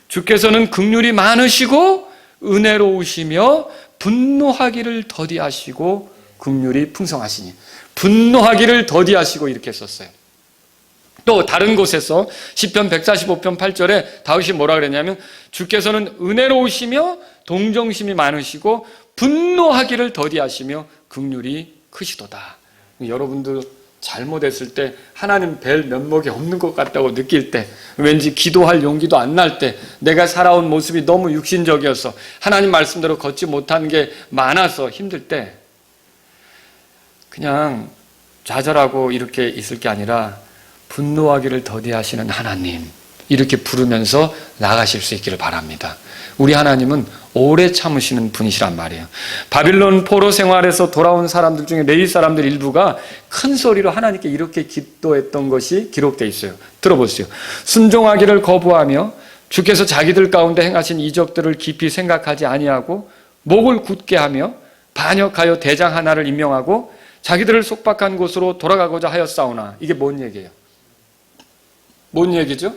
주께서는 긍휼이 많으시고 은혜로우시며 분노하기를 더디하시고 긍휼이 풍성하시니, 분노하기를 더디하시고 이렇게 썼어요. 또 다른 곳에서 시편 145편 8절에 다윗이 뭐라 그랬냐면, 주께서는 은혜로우시며 동정심이 많으시고 분노하기를 더디하시며 긍휼이 크시도다. 여러분들 잘못했을 때, 하나님 뵐 면목이 없는 것 같다고 느낄 때, 왠지 기도할 용기도 안 날 때, 내가 살아온 모습이 너무 육신적이어서 하나님 말씀대로 걷지 못한 게 많아서 힘들 때, 그냥 좌절하고 이렇게 있을 게 아니라 분노하기를 더디하시는 하나님, 이렇게 부르면서 나가실 수 있기를 바랍니다. 우리 하나님은 오래 참으시는 분이시란 말이에요. 바빌론 포로 생활에서 돌아온 사람들 중에 레위 사람들 일부가 큰 소리로 하나님께 이렇게 기도했던 것이 기록되어 있어요. 들어보세요. 순종하기를 거부하며 주께서 자기들 가운데 행하신 이적들을 깊이 생각하지 아니하고 목을 굳게 하며 반역하여 대장 하나를 임명하고 자기들을 속박한 곳으로 돌아가고자 하였사오나. 이게 뭔 얘기예요? 뭔 얘기죠?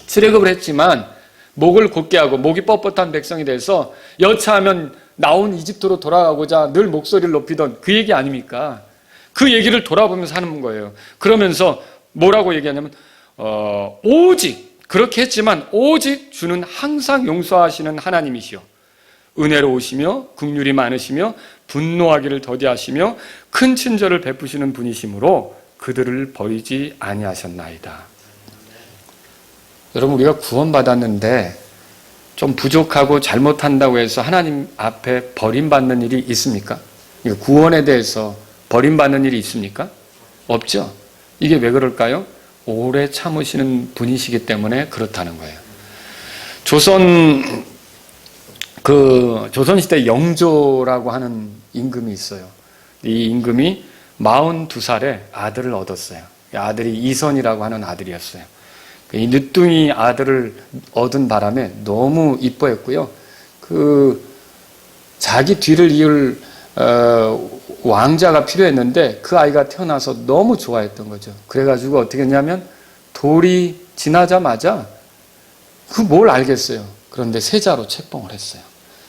출애굽을 했지만 목을 곧게 하고 목이 뻣뻣한 백성이 돼서 여차하면 나온 이집트로 돌아가고자 늘 목소리를 높이던 그 얘기 아닙니까? 그 얘기를 돌아보면서 하는 거예요. 그러면서 뭐라고 얘기하냐면 오직 그렇게 했지만 오직 주는 항상 용서하시는 하나님이시여 은혜로우시며 긍휼이 많으시며 분노하기를 더디하시며 큰 친절을 베푸시는 분이시므로 그들을 버리지 아니하셨나이다. 여러분, 우리가 구원받았는데 좀 부족하고 잘못한다고 해서 하나님 앞에 버림받는 일이 있습니까? 구원에 대해서 버림받는 일이 있습니까? 없죠. 이게 왜 그럴까요? 오래 참으시는 분이시기 때문에 그렇다는 거예요. 조선시대 영조라고 하는 임금이 있어요. 이 임금이 42살에 아들을 얻었어요. 아들이 이선이라고 하는 아들이었어요. 이 늦둥이 아들을 얻은 바람에 너무 이뻐했고요. 자기 뒤를 이을 왕자가 필요했는데 그 아이가 태어나서 너무 좋아했던 거죠. 그래가지고 어떻게 했냐면 돌이 지나자마자 뭘 알겠어요. 그런데 세자로 책봉을 했어요.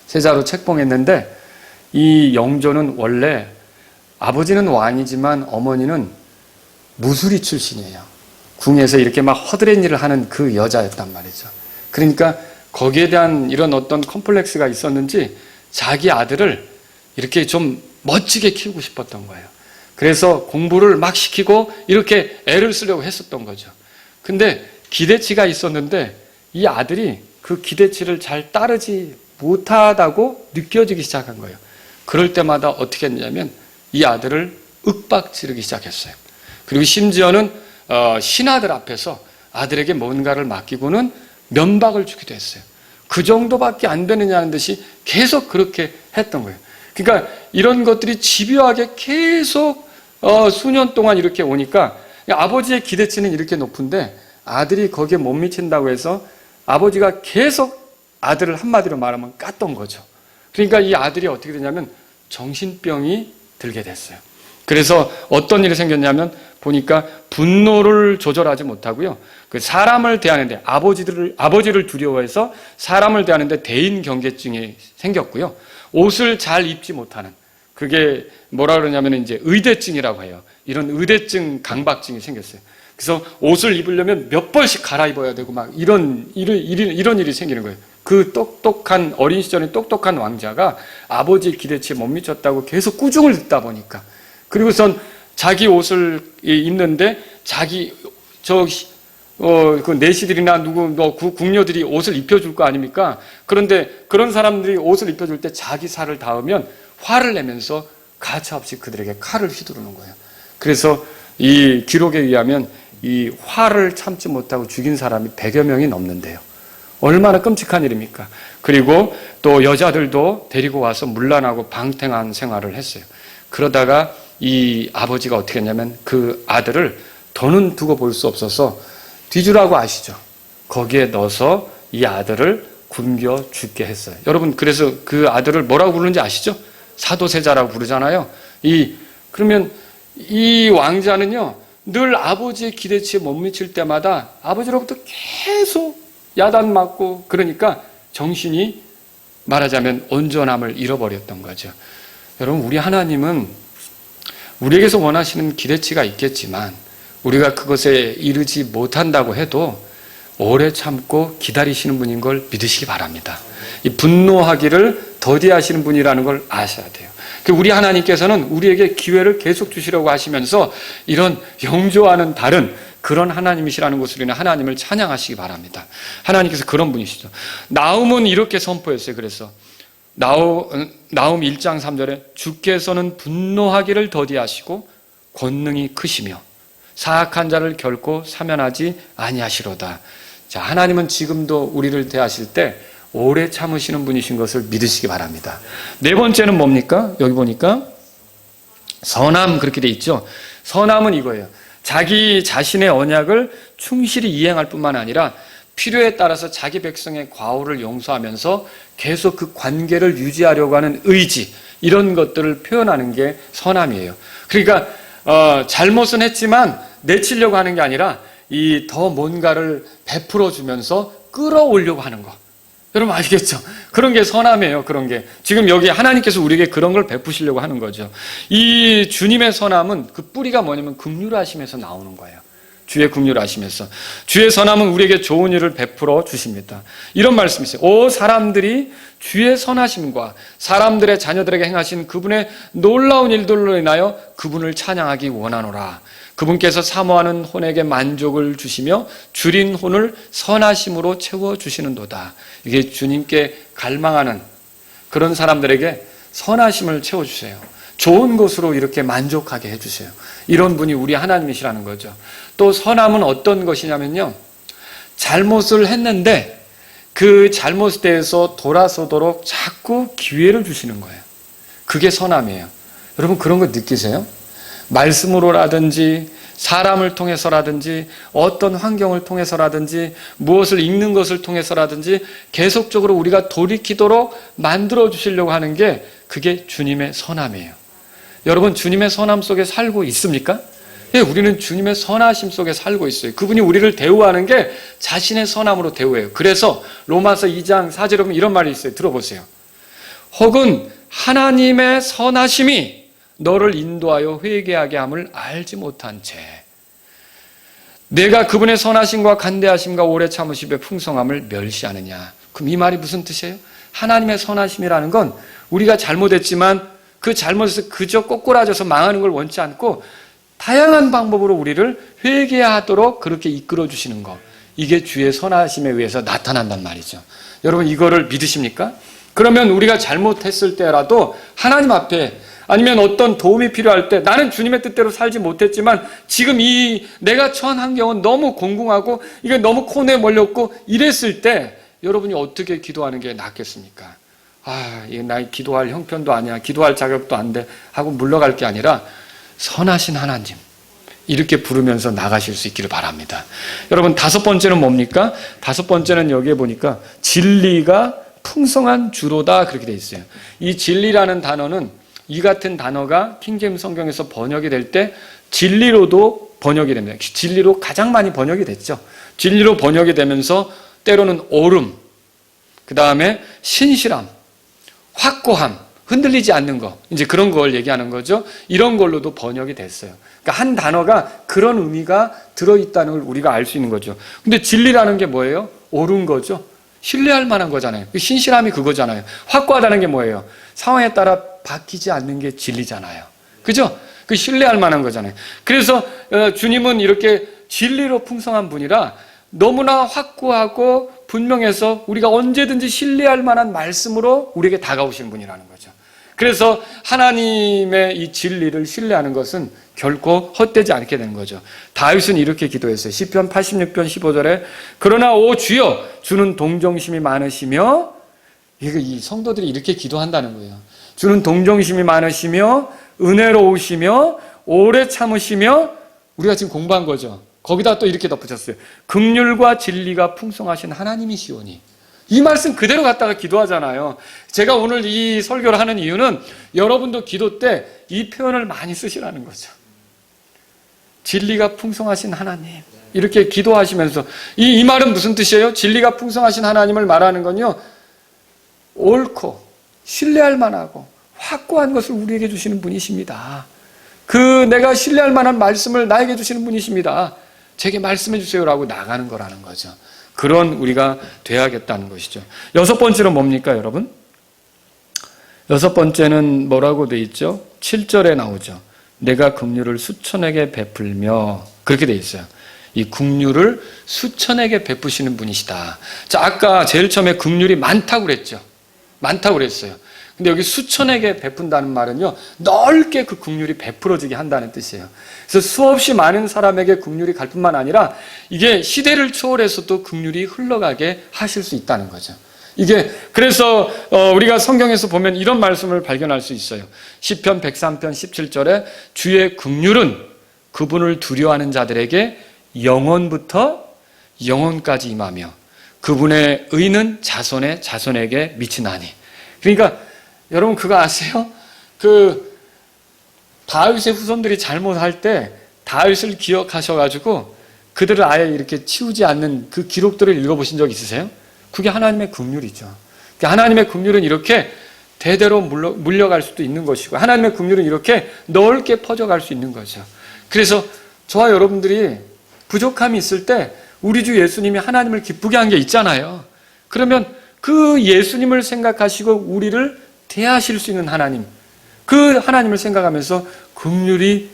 세자로 책봉했는데 이 영조는 원래 아버지는 왕이지만 어머니는 무술이 출신이에요. 궁에서 이렇게 막 허드렛 일을 하는 그 여자였단 말이죠. 그러니까 거기에 대한 이런 어떤 컴플렉스가 있었는지 자기 아들을 이렇게 좀 멋지게 키우고 싶었던 거예요. 그래서 공부를 막 시키고 이렇게 애를 쓰려고 했었던 거죠. 근데 기대치가 있었는데 이 아들이 그 기대치를 잘 따르지 못하다고 느껴지기 시작한 거예요. 그럴 때마다 어떻게 했냐면 이 아들을 윽박지르기 시작했어요. 그리고 심지어는 신하들 앞에서 아들에게 뭔가를 맡기고는 면박을 주기도 했어요. 그 정도밖에 안 되느냐는 듯이 계속 그렇게 했던 거예요. 그러니까 이런 것들이 집요하게 계속 수년 동안 이렇게 오니까 아버지의 기대치는 이렇게 높은데 아들이 거기에 못 미친다고 해서 아버지가 계속 아들을 한마디로 말하면 깠던 거죠. 그러니까 이 아들이 어떻게 되냐면 정신병이 들게 됐어요. 그래서 어떤 일이 생겼냐면 보니까 분노를 조절하지 못하고요. 그 사람을 대하는데 아버지를 두려워해서 사람을 대하는데 대인 경계증이 생겼고요. 옷을 잘 입지 못하는, 그게 뭐라 그러냐면 이제 의대증이라고 해요. 이런 의대증 강박증이 생겼어요. 그래서 옷을 입으려면 몇 벌씩 갈아입어야 되고 막 이런 일이 생기는 거예요. 그 어린 시절에 똑똑한 왕자가 아버지의 기대치에 못 미쳤다고 계속 꾸중을 듣다 보니까, 그리고선 자기 옷을 입는데 그 내시들이나 궁녀들이 옷을 입혀줄 거 아닙니까? 그런데 그런 사람들이 옷을 입혀줄 때 자기 살을 닿으면 화를 내면서 가차없이 그들에게 칼을 휘두르는 거예요. 그래서 이 기록에 의하면 이 화를 참지 못하고 죽인 사람이 100여 명이 넘는데요. 얼마나 끔찍한 일입니까? 그리고 또 여자들도 데리고 와서 문란하고 방탕한 생활을 했어요. 그러다가 이 아버지가 어떻게 했냐면 그 아들을 더는 두고 볼 수 없어서 뒤주라고 아시죠? 거기에 넣어서 이 아들을 굶겨 죽게 했어요. 여러분, 그래서 그 아들을 뭐라고 부르는지 아시죠? 사도세자라고 부르잖아요. 그러면 이 왕자는요, 늘 아버지의 기대치에 못 미칠 때마다 아버지로부터 계속 야단맞고, 그러니까 정신이 말하자면 온전함을 잃어버렸던 거죠. 여러분, 우리 하나님은 우리에게서 원하시는 기대치가 있겠지만 우리가 그것에 이르지 못한다고 해도 오래 참고 기다리시는 분인 걸 믿으시기 바랍니다. 이 분노하기를 더디하시는 분이라는 걸 아셔야 돼요. 우리 하나님께서는 우리에게 기회를 계속 주시려고 하시면서 이런 영조와는 다른 그런 하나님이시라는 것으로 인해 하나님을 찬양하시기 바랍니다. 하나님께서 그런 분이시죠. 나훔은 이렇게 선포했어요. 그래서 나훔 1장 3절에 주께서는 분노하기를 더디하시고 권능이 크시며 사악한 자를 결코 사면하지 아니하시로다. 자, 하나님은 지금도 우리를 대하실 때 오래 참으시는 분이신 것을 믿으시기 바랍니다. 네 번째는 뭡니까? 여기 보니까 선함, 그렇게 돼 있죠. 선함은 이거예요. 자기 자신의 언약을 충실히 이행할 뿐만 아니라 필요에 따라서 자기 백성의 과오를 용서하면서 계속 그 관계를 유지하려고 하는 의지, 이런 것들을 표현하는 게 선함이에요. 그러니까 잘못은 했지만 내치려고 하는 게 아니라 더 뭔가를 베풀어 주면서 끌어오려고 하는 거. 여러분 아시겠죠? 그런 게 선함이에요. 그런 게 지금 여기 하나님께서 우리에게 그런 걸 베푸시려고 하는 거죠. 이 주님의 선함은 그 뿌리가 뭐냐면 긍휼하심에서 나오는 거예요. 주의 긍휼하심에서. 주의 선함은 우리에게 좋은 일을 베풀어 주십니다. 이런 말씀이 있어요. 오 사람들이 주의 선하심과 사람들의 자녀들에게 행하신 그분의 놀라운 일들로 인하여 그분을 찬양하기 원하노라. 그분께서 사모하는 혼에게 만족을 주시며 줄인 혼을 선하심으로 채워주시는도다. 이게 주님께 갈망하는 그런 사람들에게 선하심을 채워주세요. 좋은 것으로 이렇게 만족하게 해주세요. 이런 분이 우리 하나님이시라는 거죠. 또 선함은 어떤 것이냐면요, 잘못을 했는데 그 잘못에 대해서 돌아서도록 자꾸 기회를 주시는 거예요. 그게 선함이에요. 여러분 그런 거 느끼세요? 말씀으로라든지 사람을 통해서라든지 어떤 환경을 통해서라든지 무엇을 읽는 것을 통해서라든지 계속적으로 우리가 돌이키도록 만들어 주시려고 하는 게 그게 주님의 선함이에요. 여러분 주님의 선함 속에 살고 있습니까? 예, 우리는 주님의 선하심 속에 살고 있어요. 그분이 우리를 대우하는 게 자신의 선함으로 대우해요. 그래서 로마서 2장 4절에 보면 이런 말이 있어요. 들어보세요. 혹은 하나님의 선하심이 너를 인도하여 회개하게 함을 알지 못한 채 내가 그분의 선하심과 간대하심과 오래 참으심의 풍성함을 멸시하느냐. 그럼 이 말이 무슨 뜻이에요? 하나님의 선하심이라는 건 우리가 잘못했지만 그 잘못에서 그저 꼬꾸라져서 망하는 걸 원치 않고 다양한 방법으로 우리를 회개하도록 그렇게 이끌어 주시는 것, 이게 주의 선하심에 의해서 나타난단 말이죠. 여러분 이거를 믿으십니까? 그러면 우리가 잘못했을 때라도 하나님 앞에 아니면 어떤 도움이 필요할 때 나는 주님의 뜻대로 살지 못했지만 지금 이 내가 처한 환경은 너무 공공하고 이게 너무 코너에 몰렸고 이랬을 때 여러분이 어떻게 기도하는 게 낫겠습니까? 이게 나 기도할 형편도 아니야, 기도할 자격도 안 돼 하고 물러갈 게 아니라 선하신 하나님 이렇게 부르면서 나가실 수 있기를 바랍니다. 여러분 다섯 번째는 뭡니까? 다섯 번째는 여기에 보니까 진리가 풍성한 주로다 그렇게 돼 있어요. 이 진리라는 단어는 이 같은 단어가 킹제임스 성경에서 번역이 될 때 진리로도 번역이 됩니다. 진리로 가장 많이 번역이 됐죠. 진리로 번역이 되면서 때로는 옳음, 그 다음에 신실함, 확고함, 흔들리지 않는 거, 이제 그런 걸 얘기하는 거죠. 이런 걸로도 번역이 됐어요. 그러니까 한 단어가 그런 의미가 들어있다는 걸 우리가 알 수 있는 거죠. 근데 진리라는 게 뭐예요? 옳은 거죠. 신뢰할 만한 거잖아요. 신실함이 그거잖아요. 확고하다는 게 뭐예요? 상황에 따라 바뀌지 않는 게 진리잖아요. 그죠? 그 신뢰할 만한 거잖아요. 그래서 주님은 이렇게 진리로 풍성한 분이라 너무나 확고하고 분명해서 우리가 언제든지 신뢰할 만한 말씀으로 우리에게 다가오시는 분이라는 거죠. 그래서 하나님의 이 진리를 신뢰하는 것은 결코 헛되지 않게 되는 거죠. 다윗은 이렇게 기도했어요. 시편 86편 15절에 그러나 오 주여 주는 동정심이 많으시며, 이 성도들이 이렇게 기도한다는 거예요. 주는 동정심이 많으시며 은혜로우시며 오래 참으시며, 우리가 지금 공부한 거죠. 거기다 또 이렇게 덧붙였어요. 긍휼과 진리가 풍성하신 하나님이시오니. 이 말씀 그대로 갖다가 기도하잖아요. 제가 오늘 이 설교를 하는 이유는 여러분도 기도 때 이 표현을 많이 쓰시라는 거죠. 진리가 풍성하신 하나님. 이렇게 기도하시면서 이 말은 무슨 뜻이에요? 진리가 풍성하신 하나님을 말하는 건요, 옳고 신뢰할 만하고 확고한 것을 우리에게 주시는 분이십니다. 내가 신뢰할 만한 말씀을 나에게 주시는 분이십니다. 제게 말씀해 주세요라고 나가는 거라는 거죠. 그런 우리가 돼야겠다는 것이죠. 여섯 번째로 뭡니까, 여러분? 여섯 번째는 뭐라고 돼 있죠? 7절에 나오죠. 내가 긍휼을 수천에게 베풀며, 그렇게 돼 있어요. 이 긍휼을 수천에게 베푸시는 분이시다. 자, 아까 제일 처음에 긍휼이 많다고 그랬죠. 많다고 그랬어요. 근데 여기 수천에게 베푼다는 말은요, 넓게 그 긍휼이 베풀어지게 한다는 뜻이에요. 그래서 수없이 많은 사람에게 긍휼이 갈 뿐만 아니라 이게 시대를 초월해서도 긍휼이 흘러가게 하실 수 있다는 거죠. 이게 그래서 우리가 성경에서 보면 이런 말씀을 발견할 수 있어요. 시편 103편 17절에 주의 긍휼은 그분을 두려워하는 자들에게 영원부터 영원까지 임하며 그분의 의는 자손의 자손에게 미치나니. 그러니까 여러분 그거 아세요? 다윗의 후손들이 잘못할 때 다윗을 기억하셔가지고 그들을 아예 이렇게 치우지 않는 그 기록들을 읽어보신 적 있으세요? 그게 하나님의 긍휼이죠. 하나님의 긍휼은 이렇게 대대로 물려갈 수도 있는 것이고 하나님의 긍휼은 이렇게 넓게 퍼져갈 수 있는 거죠. 그래서 저와 여러분들이 부족함이 있을 때 우리 주 예수님이 하나님을 기쁘게 한 게 있잖아요. 그러면 그 예수님을 생각하시고 우리를 대하실 수 있는 하나님, 그 하나님을 생각하면서 긍휼이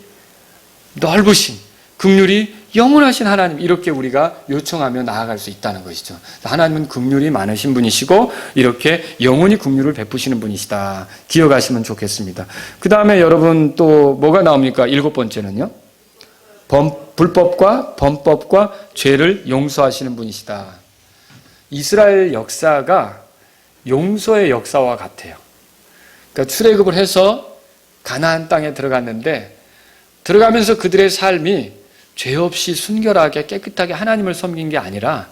넓으신, 긍휼이 영원하신 하나님, 이렇게 우리가 요청하며 나아갈 수 있다는 것이죠. 하나님은 긍휼이 많으신 분이시고 이렇게 영원히 긍휼을 베푸시는 분이시다. 기억하시면 좋겠습니다. 그 다음에 여러분 또 뭐가 나옵니까? 일곱 번째는요, 불법과 범법과 죄를 용서하시는 분이시다. 이스라엘 역사가 용서의 역사와 같아요. 그러니까 출애굽을 해서 가나안 땅에 들어갔는데 들어가면서 그들의 삶이 죄 없이 순결하게 깨끗하게 하나님을 섬긴 게 아니라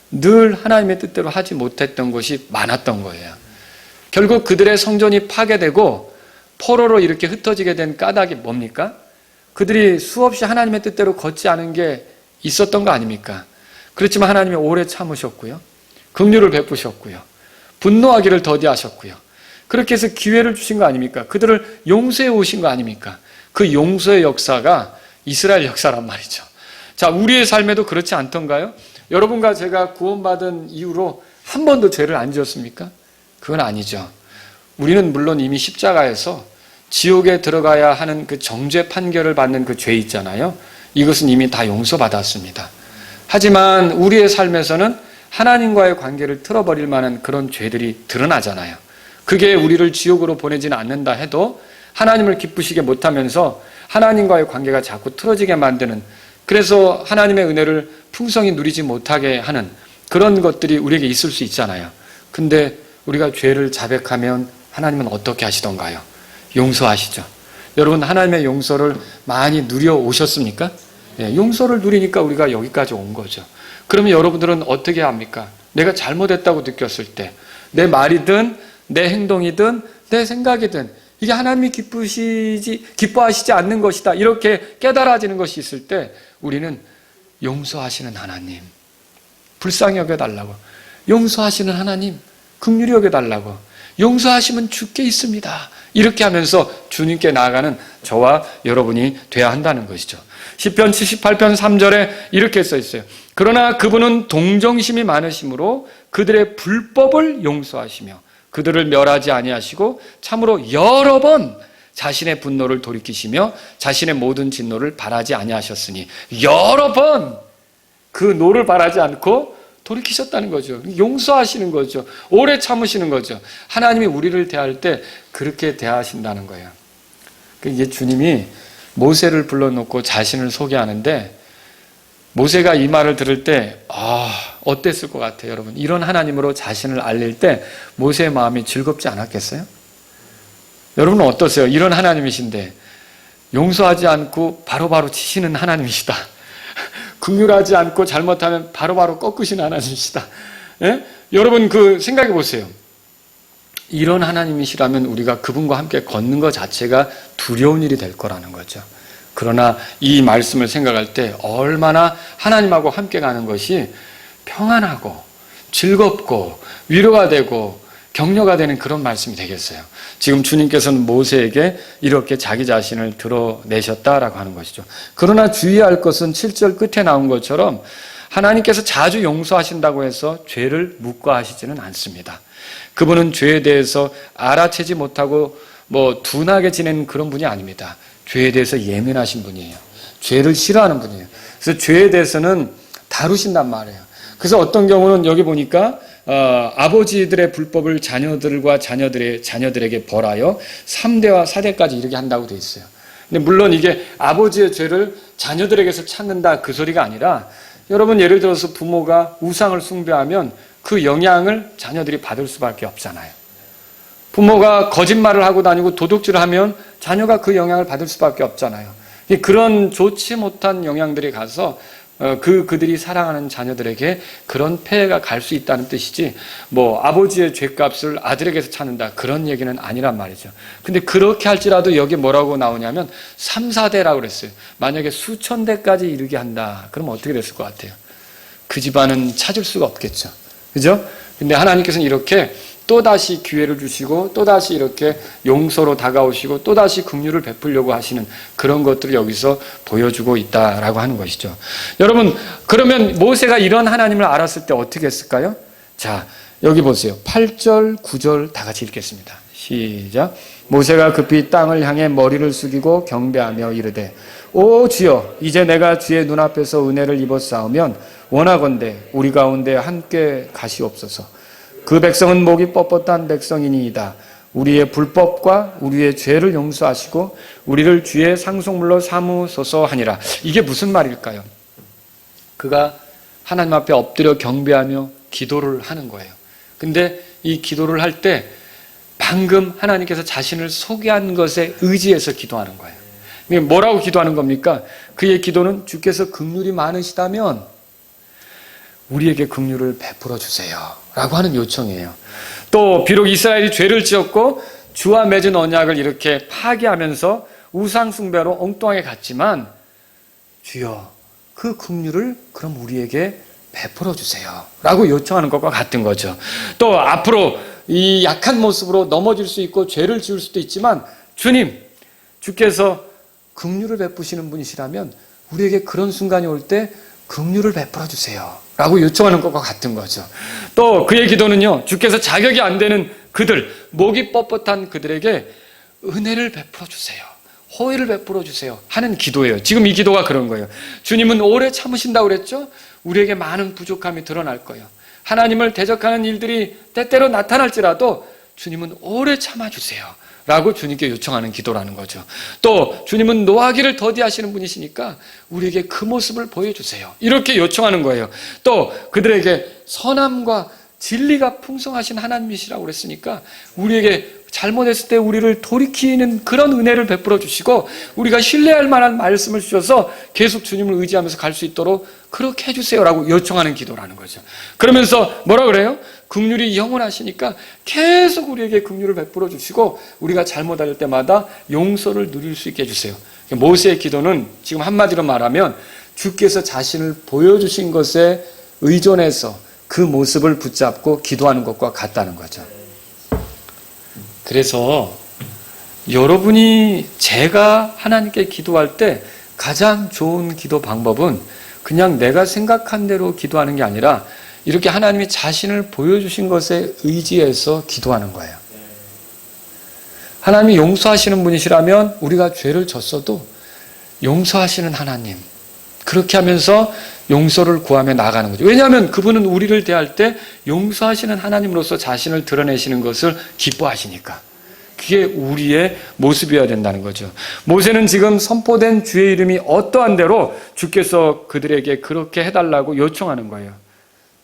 늘 하나님의 뜻대로 하지 못했던 것이 많았던 거예요. 결국 그들의 성전이 파괴되고 포로로 이렇게 흩어지게 된 까닭이 뭡니까? 그들이 수없이 하나님의 뜻대로 걷지 않은 게 있었던 거 아닙니까? 그렇지만 하나님이 오래 참으셨고요. 긍휼을 베푸셨고요. 분노하기를 더디하셨고요. 그렇게 해서 기회를 주신 거 아닙니까? 그들을 용서해 오신 거 아닙니까? 그 용서의 역사가 이스라엘 역사란 말이죠. 자, 우리의 삶에도 그렇지 않던가요? 여러분과 제가 구원받은 이후로 한 번도 죄를 안 지었습니까? 그건 아니죠. 우리는 물론 이미 십자가에서 지옥에 들어가야 하는 그 정죄 판결을 받는 그 죄 있잖아요. 이것은 이미 다 용서받았습니다. 하지만 우리의 삶에서는 하나님과의 관계를 틀어버릴 만한 그런 죄들이 드러나잖아요. 그게 우리를 지옥으로 보내지는 않는다 해도 하나님을 기쁘시게 못하면서 하나님과의 관계가 자꾸 틀어지게 만드는, 그래서 하나님의 은혜를 풍성히 누리지 못하게 하는 그런 것들이 우리에게 있을 수 있잖아요. 근데 우리가 죄를 자백하면 하나님은 어떻게 하시던가요? 용서하시죠. 여러분, 하나님의 용서를 많이 누려 오셨습니까? 네, 용서를 누리니까 우리가 여기까지 온 거죠. 그러면 여러분들은 어떻게 합니까? 내가 잘못했다고 느꼈을 때, 내 말이든 내 행동이든 내 생각이든 이게 하나님이 기뻐하시지 않는 것이다, 이렇게 깨달아지는 것이 있을 때 우리는 용서하시는 하나님, 불쌍히 여겨달라고, 용서하시는 하나님, 긍휼히 여겨달라고, 용서하시면 주께 있습니다, 이렇게 하면서 주님께 나아가는 저와 여러분이 돼야 한다는 것이죠. 시편 78편 3절에 이렇게 써 있어요. 그러나 그분은 동정심이 많으심으로 그들의 불법을 용서하시며 그들을 멸하지 아니하시고 참으로 여러 번 자신의 분노를 돌이키시며 자신의 모든 진노를 바라지 아니하셨으니, 여러 번 그 노를 바라지 않고 돌이키셨다는 거죠. 용서하시는 거죠. 오래 참으시는 거죠. 하나님이 우리를 대할 때 그렇게 대하신다는 거예요. 이게 주님이 모세를 불러놓고 자신을 소개하는데, 모세가 이 말을 들을 때 어땠을 것 같아요, 여러분? 이런 하나님으로 자신을 알릴 때 모세의 마음이 즐겁지 않았겠어요? 여러분은 어떠세요? 이런 하나님이신데 용서하지 않고 바로바로 치시는 하나님이시다. 긍휼하지 않고 잘못하면 바로바로 꺾으시는 하나님이시다. 예? 여러분 생각해 보세요. 이런 하나님이시라면 우리가 그분과 함께 걷는 것 자체가 두려운 일이 될 거라는 거죠. 그러나 이 말씀을 생각할 때 얼마나 하나님하고 함께 가는 것이 평안하고 즐겁고 위로가 되고 격려가 되는 그런 말씀이 되겠어요. 지금 주님께서는 모세에게 이렇게 자기 자신을 드러내셨다라고 하는 것이죠. 그러나 주의할 것은 7절 끝에 나온 것처럼 하나님께서 자주 용서하신다고 해서 죄를 묵과하시지는 않습니다. 그분은 죄에 대해서 알아채지 못하고 둔하게 지내는 그런 분이 아닙니다. 죄에 대해서 예민하신 분이에요. 죄를 싫어하는 분이에요. 그래서 죄에 대해서는 다루신단 말이에요. 그래서 어떤 경우는 여기 보니까 아버지들의 불법을 자녀들과 자녀들에게 벌하여 3대와 4대까지 이르게 한다고 되어 있어요. 근데 물론 이게 아버지의 죄를 자녀들에게서 찾는다 그 소리가 아니라 여러분 예를 들어서 부모가 우상을 숭배하면 그 영향을 자녀들이 받을 수밖에 없잖아요. 부모가 거짓말을 하고 다니고 도둑질을 하면 자녀가 그 영향을 받을 수밖에 없잖아요. 그런 좋지 못한 영향들이 가서 그들이 사랑하는 자녀들에게 그런 폐해가 갈 수 있다는 뜻이지 아버지의 죄값을 아들에게서 찾는다 그런 얘기는 아니란 말이죠. 근데 그렇게 할지라도 여기 뭐라고 나오냐면 3, 4대라고 그랬어요. 만약에 수천 대까지 이르게 한다. 그럼 어떻게 됐을 것 같아요? 그 집안은 찾을 수가 없겠죠. 그죠? 근데 하나님께서는 이렇게 또다시 기회를 주시고 또다시 이렇게 용서로 다가오시고 또다시 긍휼을 베풀려고 하시는 그런 것들을 여기서 보여주고 있다라고 하는 것이죠. 여러분 그러면 모세가 이런 하나님을 알았을 때 어떻게 했을까요? 자 여기 보세요. 8절 9절 다 같이 읽겠습니다. 시작. 모세가 급히 땅을 향해 머리를 숙이고 경배하며 이르되 오 주여 이제 내가 주의 눈앞에서 은혜를 입었사오면 원하건대 우리 가운데 함께 가시옵소서. 그 백성은 목이 뻣뻣한 백성이니이다. 우리의 불법과 우리의 죄를 용서하시고 우리를 주의 상속물로 삼으소서 하니라. 이게 무슨 말일까요? 그가 하나님 앞에 엎드려 경배하며 기도를 하는 거예요. 근데 이 기도를 할 때 방금 하나님께서 자신을 소개한 것에 의지해서 기도하는 거예요. 뭐라고 기도하는 겁니까? 그의 기도는 주께서 긍휼이 많으시다면 우리에게 긍휼을 베풀어 주세요 라고 하는 요청이에요. 또 비록 이스라엘이 죄를 지었고 주와 맺은 언약을 이렇게 파괴하면서 우상 숭배로 엉뚱하게 갔지만 주여 그 긍휼을 그럼 우리에게 베풀어 주세요 라고 요청하는 것과 같은 거죠. 또 앞으로 이 약한 모습으로 넘어질 수 있고 죄를 지을 수도 있지만 주님 주께서 긍휼을 베푸시는 분이시라면 우리에게 그런 순간이 올 때 긍휼을 베풀어 주세요 라고 요청하는 것과 같은 거죠. 또 그의 기도는요, 주께서 자격이 안 되는 그들, 목이 뻣뻣한 그들에게 은혜를 베풀어 주세요, 호의를 베풀어 주세요 하는 기도예요. 지금 이 기도가 그런 거예요. 주님은 오래 참으신다고 그랬죠? 우리에게 많은 부족함이 드러날 거예요. 하나님을 대적하는 일들이 때때로 나타날지라도 주님은 오래 참아주세요 라고 주님께 요청하는 기도라는 거죠. 또 주님은 노하기를 더디하시는 분이시니까 우리에게 그 모습을 보여주세요 이렇게 요청하는 거예요. 또 그들에게 선함과 진리가 풍성하신 하나님이시라고 그랬으니까 우리에게 잘못했을 때 우리를 돌이키는 그런 은혜를 베풀어 주시고 우리가 신뢰할 만한 말씀을 주셔서 계속 주님을 의지하면서 갈 수 있도록 그렇게 해주세요라고 요청하는 기도라는 거죠. 그러면서 뭐라 그래요? 긍휼이 영원하시니까 계속 우리에게 긍휼을 베풀어 주시고 우리가 잘못할 때마다 용서를 누릴 수 있게 해주세요. 모세의 기도는 지금 한마디로 말하면 주께서 자신을 보여주신 것에 의존해서 그 모습을 붙잡고 기도하는 것과 같다는 거죠. 그래서 여러분이 제가 하나님께 기도할 때 가장 좋은 기도 방법은 그냥 내가 생각한 대로 기도하는 게 아니라 이렇게 하나님이 자신을 보여주신 것에 의지해서 기도하는 거예요. 하나님이 용서하시는 분이시라면 우리가 죄를 졌어도 용서하시는 하나님, 그렇게 하면서 용서를 구하며 나아가는 거죠. 왜냐하면 그분은 우리를 대할 때 용서하시는 하나님으로서 자신을 드러내시는 것을 기뻐하시니까. 그게 우리의 모습이어야 된다는 거죠. 모세는 지금 선포된 주의 이름이 어떠한 대로 주께서 그들에게 그렇게 해달라고 요청하는 거예요.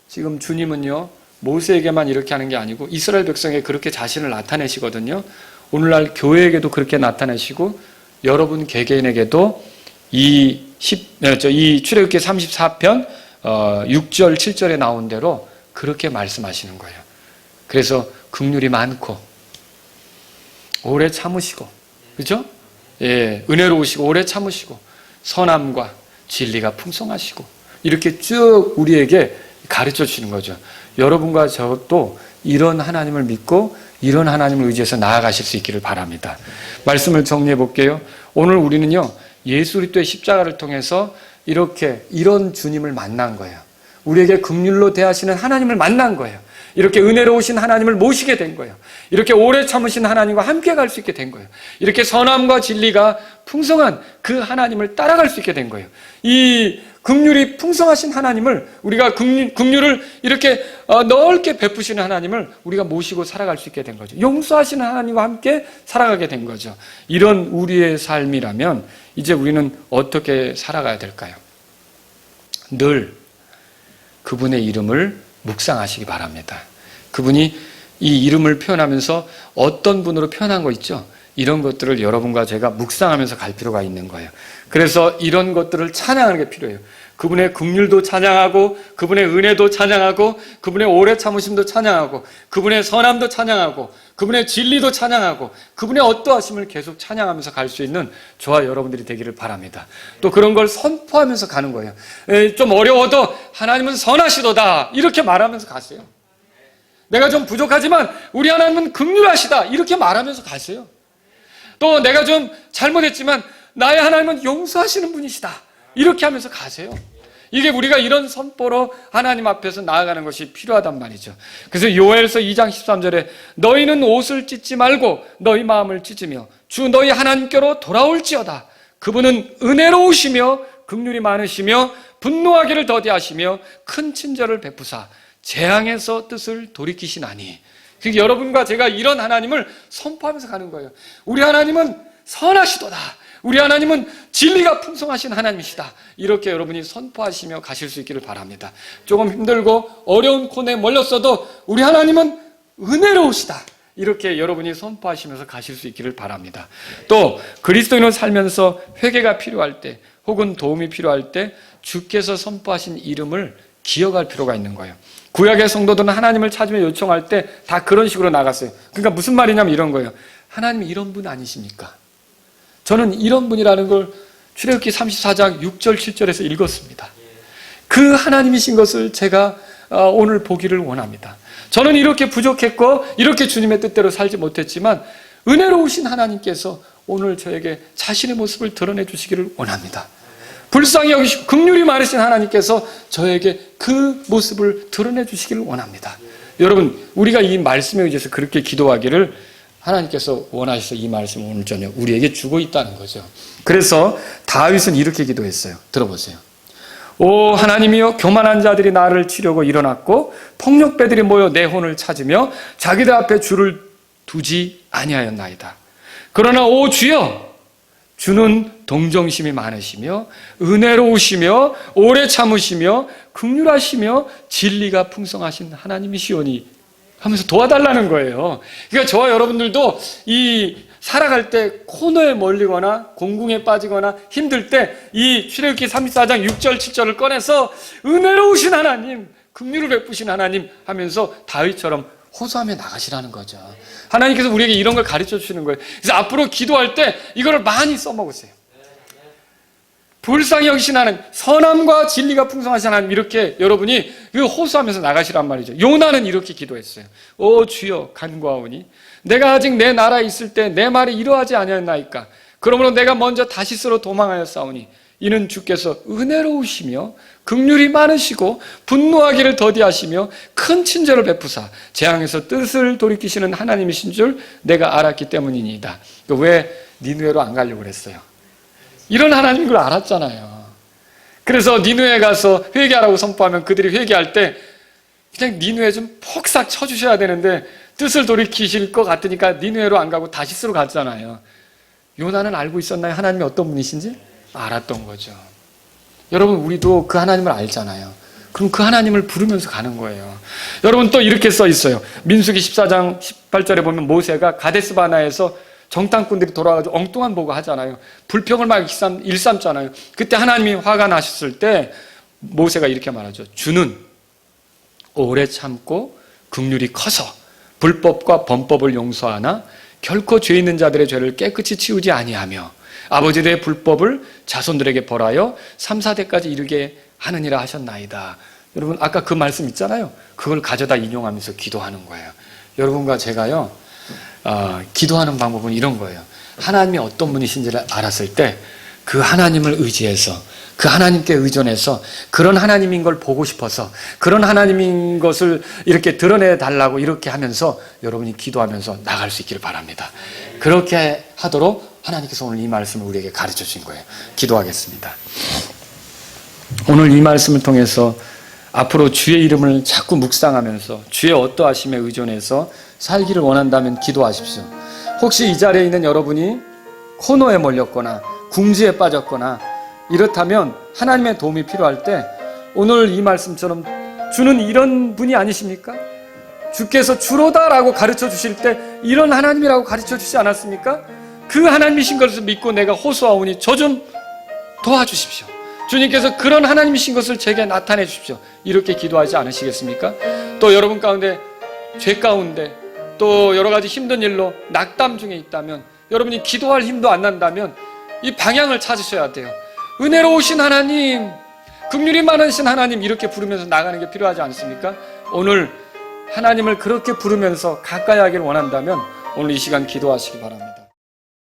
지금 주님은요, 모세에게만 이렇게 하는 게 아니고 이스라엘 백성에게 그렇게 자신을 나타내시거든요. 오늘날 교회에게도 그렇게 나타내시고 여러분 개개인에게도 이 이 출애굽기 34편 6절 7절에 나온 대로 그렇게 말씀하시는 거예요. 그래서 긍휼이 많고 오래 참으시고, 그죠? 예, 은혜로우시고 오래 참으시고 선함과 진리가 풍성하시고, 이렇게 쭉 우리에게 가르쳐 주시는 거죠. 여러분과 저도 이런 하나님을 믿고 이런 하나님을 의지해서 나아가실 수 있기를 바랍니다. 말씀을 정리해 볼게요. 오늘 우리는요, 예수 그리스도의 십자가를 통해서 이런 주님을 만난 거예요. 우리에게 긍휼로 대하시는 하나님을 만난 거예요. 이렇게 은혜로우신 하나님을 모시게 된 거예요. 이렇게 오래 참으신 하나님과 함께 갈 수 있게 된 거예요. 이렇게 선함과 진리가 풍성한 그 하나님을 따라갈 수 있게 된 거예요. 이 긍휼이 풍성하신 하나님을, 우리가 긍휼을 이렇게 넓게 베푸시는 하나님을 우리가 모시고 살아갈 수 있게 된 거죠. 용서하시는 하나님과 함께 살아가게 된 거죠. 이런 우리의 삶이라면 이제 우리는 어떻게 살아가야 될까요? 늘 그분의 이름을 묵상하시기 바랍니다. 그분이 이 이름을 표현하면서 어떤 분으로 표현한 거 있죠? 이런 것들을 여러분과 제가 묵상하면서 갈 필요가 있는 거예요. 그래서 이런 것들을 찬양하는 게 필요해요. 그분의 긍휼도 찬양하고, 그분의 은혜도 찬양하고, 그분의 오래 참으심도 찬양하고, 그분의 선함도 찬양하고, 그분의 진리도 찬양하고, 그분의 어떠하심을 계속 찬양하면서 갈 수 있는 저와 여러분들이 되기를 바랍니다. 또 그런 걸 선포하면서 가는 거예요. 좀 어려워도 하나님은 선하시도다, 이렇게 말하면서 가세요. 내가 좀 부족하지만 우리 하나님은 긍휼하시다, 이렇게 말하면서 가세요. 또 내가 좀 잘못했지만 나의 하나님은 용서하시는 분이시다, 이렇게 하면서 가세요. 이게 우리가 이런 선포로 하나님 앞에서 나아가는 것이 필요하단 말이죠. 그래서 요엘서 2장 13절에 너희는 옷을 찢지 말고 너희 마음을 찢으며 주 너희 하나님께로 돌아올지어다. 그분은 은혜로우시며 긍휼이 많으시며 분노하기를 더디하시며 큰 친절을 베푸사 재앙에서 뜻을 돌이키시나니. 그러니까 여러분과 제가 이런 하나님을 선포하면서 가는 거예요. 우리 하나님은 선하시도다. 우리 하나님은 진리가 풍성하신 하나님이시다. 이렇게 여러분이 선포하시며 가실 수 있기를 바랍니다. 조금 힘들고 어려운 코너에 몰렸어도 우리 하나님은 은혜로우시다. 이렇게 여러분이 선포하시면서 가실 수 있기를 바랍니다. 또 그리스도인으로 살면서 회개가 필요할 때 혹은 도움이 필요할 때 주께서 선포하신 이름을 기억할 필요가 있는 거예요. 구약의 성도들은 하나님을 찾으며 요청할 때 다 그런 식으로 나갔어요. 그러니까 무슨 말이냐면 이런 거예요. 하나님 이런 분 아니십니까? 저는 이런 분이라는 걸 출애굽기 34장 6절 7절에서 읽었습니다. 그 하나님이신 것을 제가 오늘 보기를 원합니다. 저는 이렇게 부족했고 이렇게 주님의 뜻대로 살지 못했지만 은혜로우신 하나님께서 오늘 저에게 자신의 모습을 드러내 주시기를 원합니다. 불쌍히 여기시고 긍휼이 많으신 하나님께서 저에게 그 모습을 드러내 주시기를 원합니다. 여러분, 우리가 이 말씀에 의해서 그렇게 기도하기를 하나님께서 원하셔서 이 말씀을 오늘 저녁 우리에게 주고 있다는 거죠. 그래서 다윗은 이렇게 기도했어요. 들어보세요. 오 하나님이여, 교만한 자들이 나를 치려고 일어났고 폭력배들이 모여 내 혼을 찾으며 자기들 앞에 줄을 두지 아니하였나이다. 그러나 오 주여, 주는 동정심이 많으시며 은혜로우시며 오래 참으시며 긍휼하시며 진리가 풍성하신 하나님이시오니 하면서 도와달라는 거예요. 그러니까 저와 여러분들도 이 살아갈 때 코너에 몰리거나 공궁에 빠지거나 힘들 때 이 출애굽기 34장 6절 7절을 꺼내서 은혜로우신 하나님, 긍휼을 베푸신 하나님 하면서 다윗처럼 호소하며 나가시라는 거죠. 하나님께서 우리에게 이런 걸 가르쳐 주시는 거예요. 그래서 앞으로 기도할 때 이거를 많이 써먹으세요. 불쌍히 여기신 하나님, 선함과 진리가 풍성하신 하나님, 이렇게 여러분이 호소하면서 나가시란 말이죠. 요나는 이렇게 기도했어요. 오 주여, 간구하오니 내가 아직 내 나라에 있을 때 내 말이 이러하지 아니하였나이까. 그러므로 내가 먼저 다시스로 도망하였사오니 이는 주께서 은혜로우시며 긍휼이 많으시고 분노하기를 더디하시며 큰 친절을 베푸사 재앙에서 뜻을 돌이키시는 하나님이신 줄 내가 알았기 때문이니이다. 왜 니느웨로 안 가려고 그랬어요? 이런 하나님인 걸 알았잖아요. 그래서 니느웨에 가서 회개하라고 선포하면 그들이 회개할 때 그냥 니느웨 좀 폭삭 쳐주셔야 되는데 뜻을 돌이키실 것 같으니까 니느웨로 안 가고 다시스로 갔잖아요. 요나는 알고 있었나요? 하나님이 어떤 분이신지? 알았던 거죠. 여러분, 우리도 그 하나님을 알잖아요. 그럼 그 하나님을 부르면서 가는 거예요. 여러분, 또 이렇게 써 있어요. 민수기 14장 18절에 보면 모세가 가데스바나에서 정탐꾼들이 돌아와가지고 엉뚱한 보고 하잖아요. 불평을 막 일삼잖아요. 그때 하나님이 화가 나셨을 때 모세가 이렇게 말하죠. 주는 오래 참고 긍휼이 커서 불법과 범법을 용서하나 결코 죄 있는 자들의 죄를 깨끗이 치우지 아니하며 아버지들의 불법을 자손들에게 벌하여 3, 4대까지 이르게 하느니라 하셨나이다. 여러분 아까 그 말씀 있잖아요. 그걸 가져다 인용하면서 기도하는 거예요. 여러분과 제가요 기도하는 방법은 이런 거예요. 하나님이 어떤 분이신지를 알았을 때 그 하나님을 의지해서 그 하나님께 의존해서 그런 하나님인 걸 보고 싶어서 그런 하나님인 것을 이렇게 드러내 달라고 이렇게 하면서 여러분이 기도하면서 나갈 수 있기를 바랍니다. 그렇게 하도록 하나님께서 오늘 이 말씀을 우리에게 가르쳐 주신 거예요. 기도하겠습니다. 오늘 이 말씀을 통해서 앞으로 주의 이름을 자꾸 묵상하면서 주의 어떠하심에 의존해서 살기를 원한다면 기도하십시오. 혹시 이 자리에 있는 여러분이 코너에 몰렸거나 궁지에 빠졌거나 이렇다면 하나님의 도움이 필요할 때 오늘 이 말씀처럼 주는 이런 분이 아니십니까? 주께서 주로다라고 가르쳐 주실 때 이런 하나님이라고 가르쳐 주시지 않았습니까? 그 하나님이신 것을 믿고 내가 호소하오니 저 좀 도와주십시오. 주님께서 그런 하나님이신 것을 제게 나타내 주십시오. 이렇게 기도하지 않으시겠습니까? 또 여러분 가운데 죄 가운데 또 여러 가지 힘든 일로 낙담 중에 있다면 여러분이 기도할 힘도 안 난다면 이 방향을 찾으셔야 돼요. 은혜로우신 하나님, 긍휼이 많으신 하나님 이렇게 부르면서 나가는 게 필요하지 않습니까? 오늘 하나님을 그렇게 부르면서 가까이 하기를 원한다면 오늘 이 시간 기도하시기 바랍니다.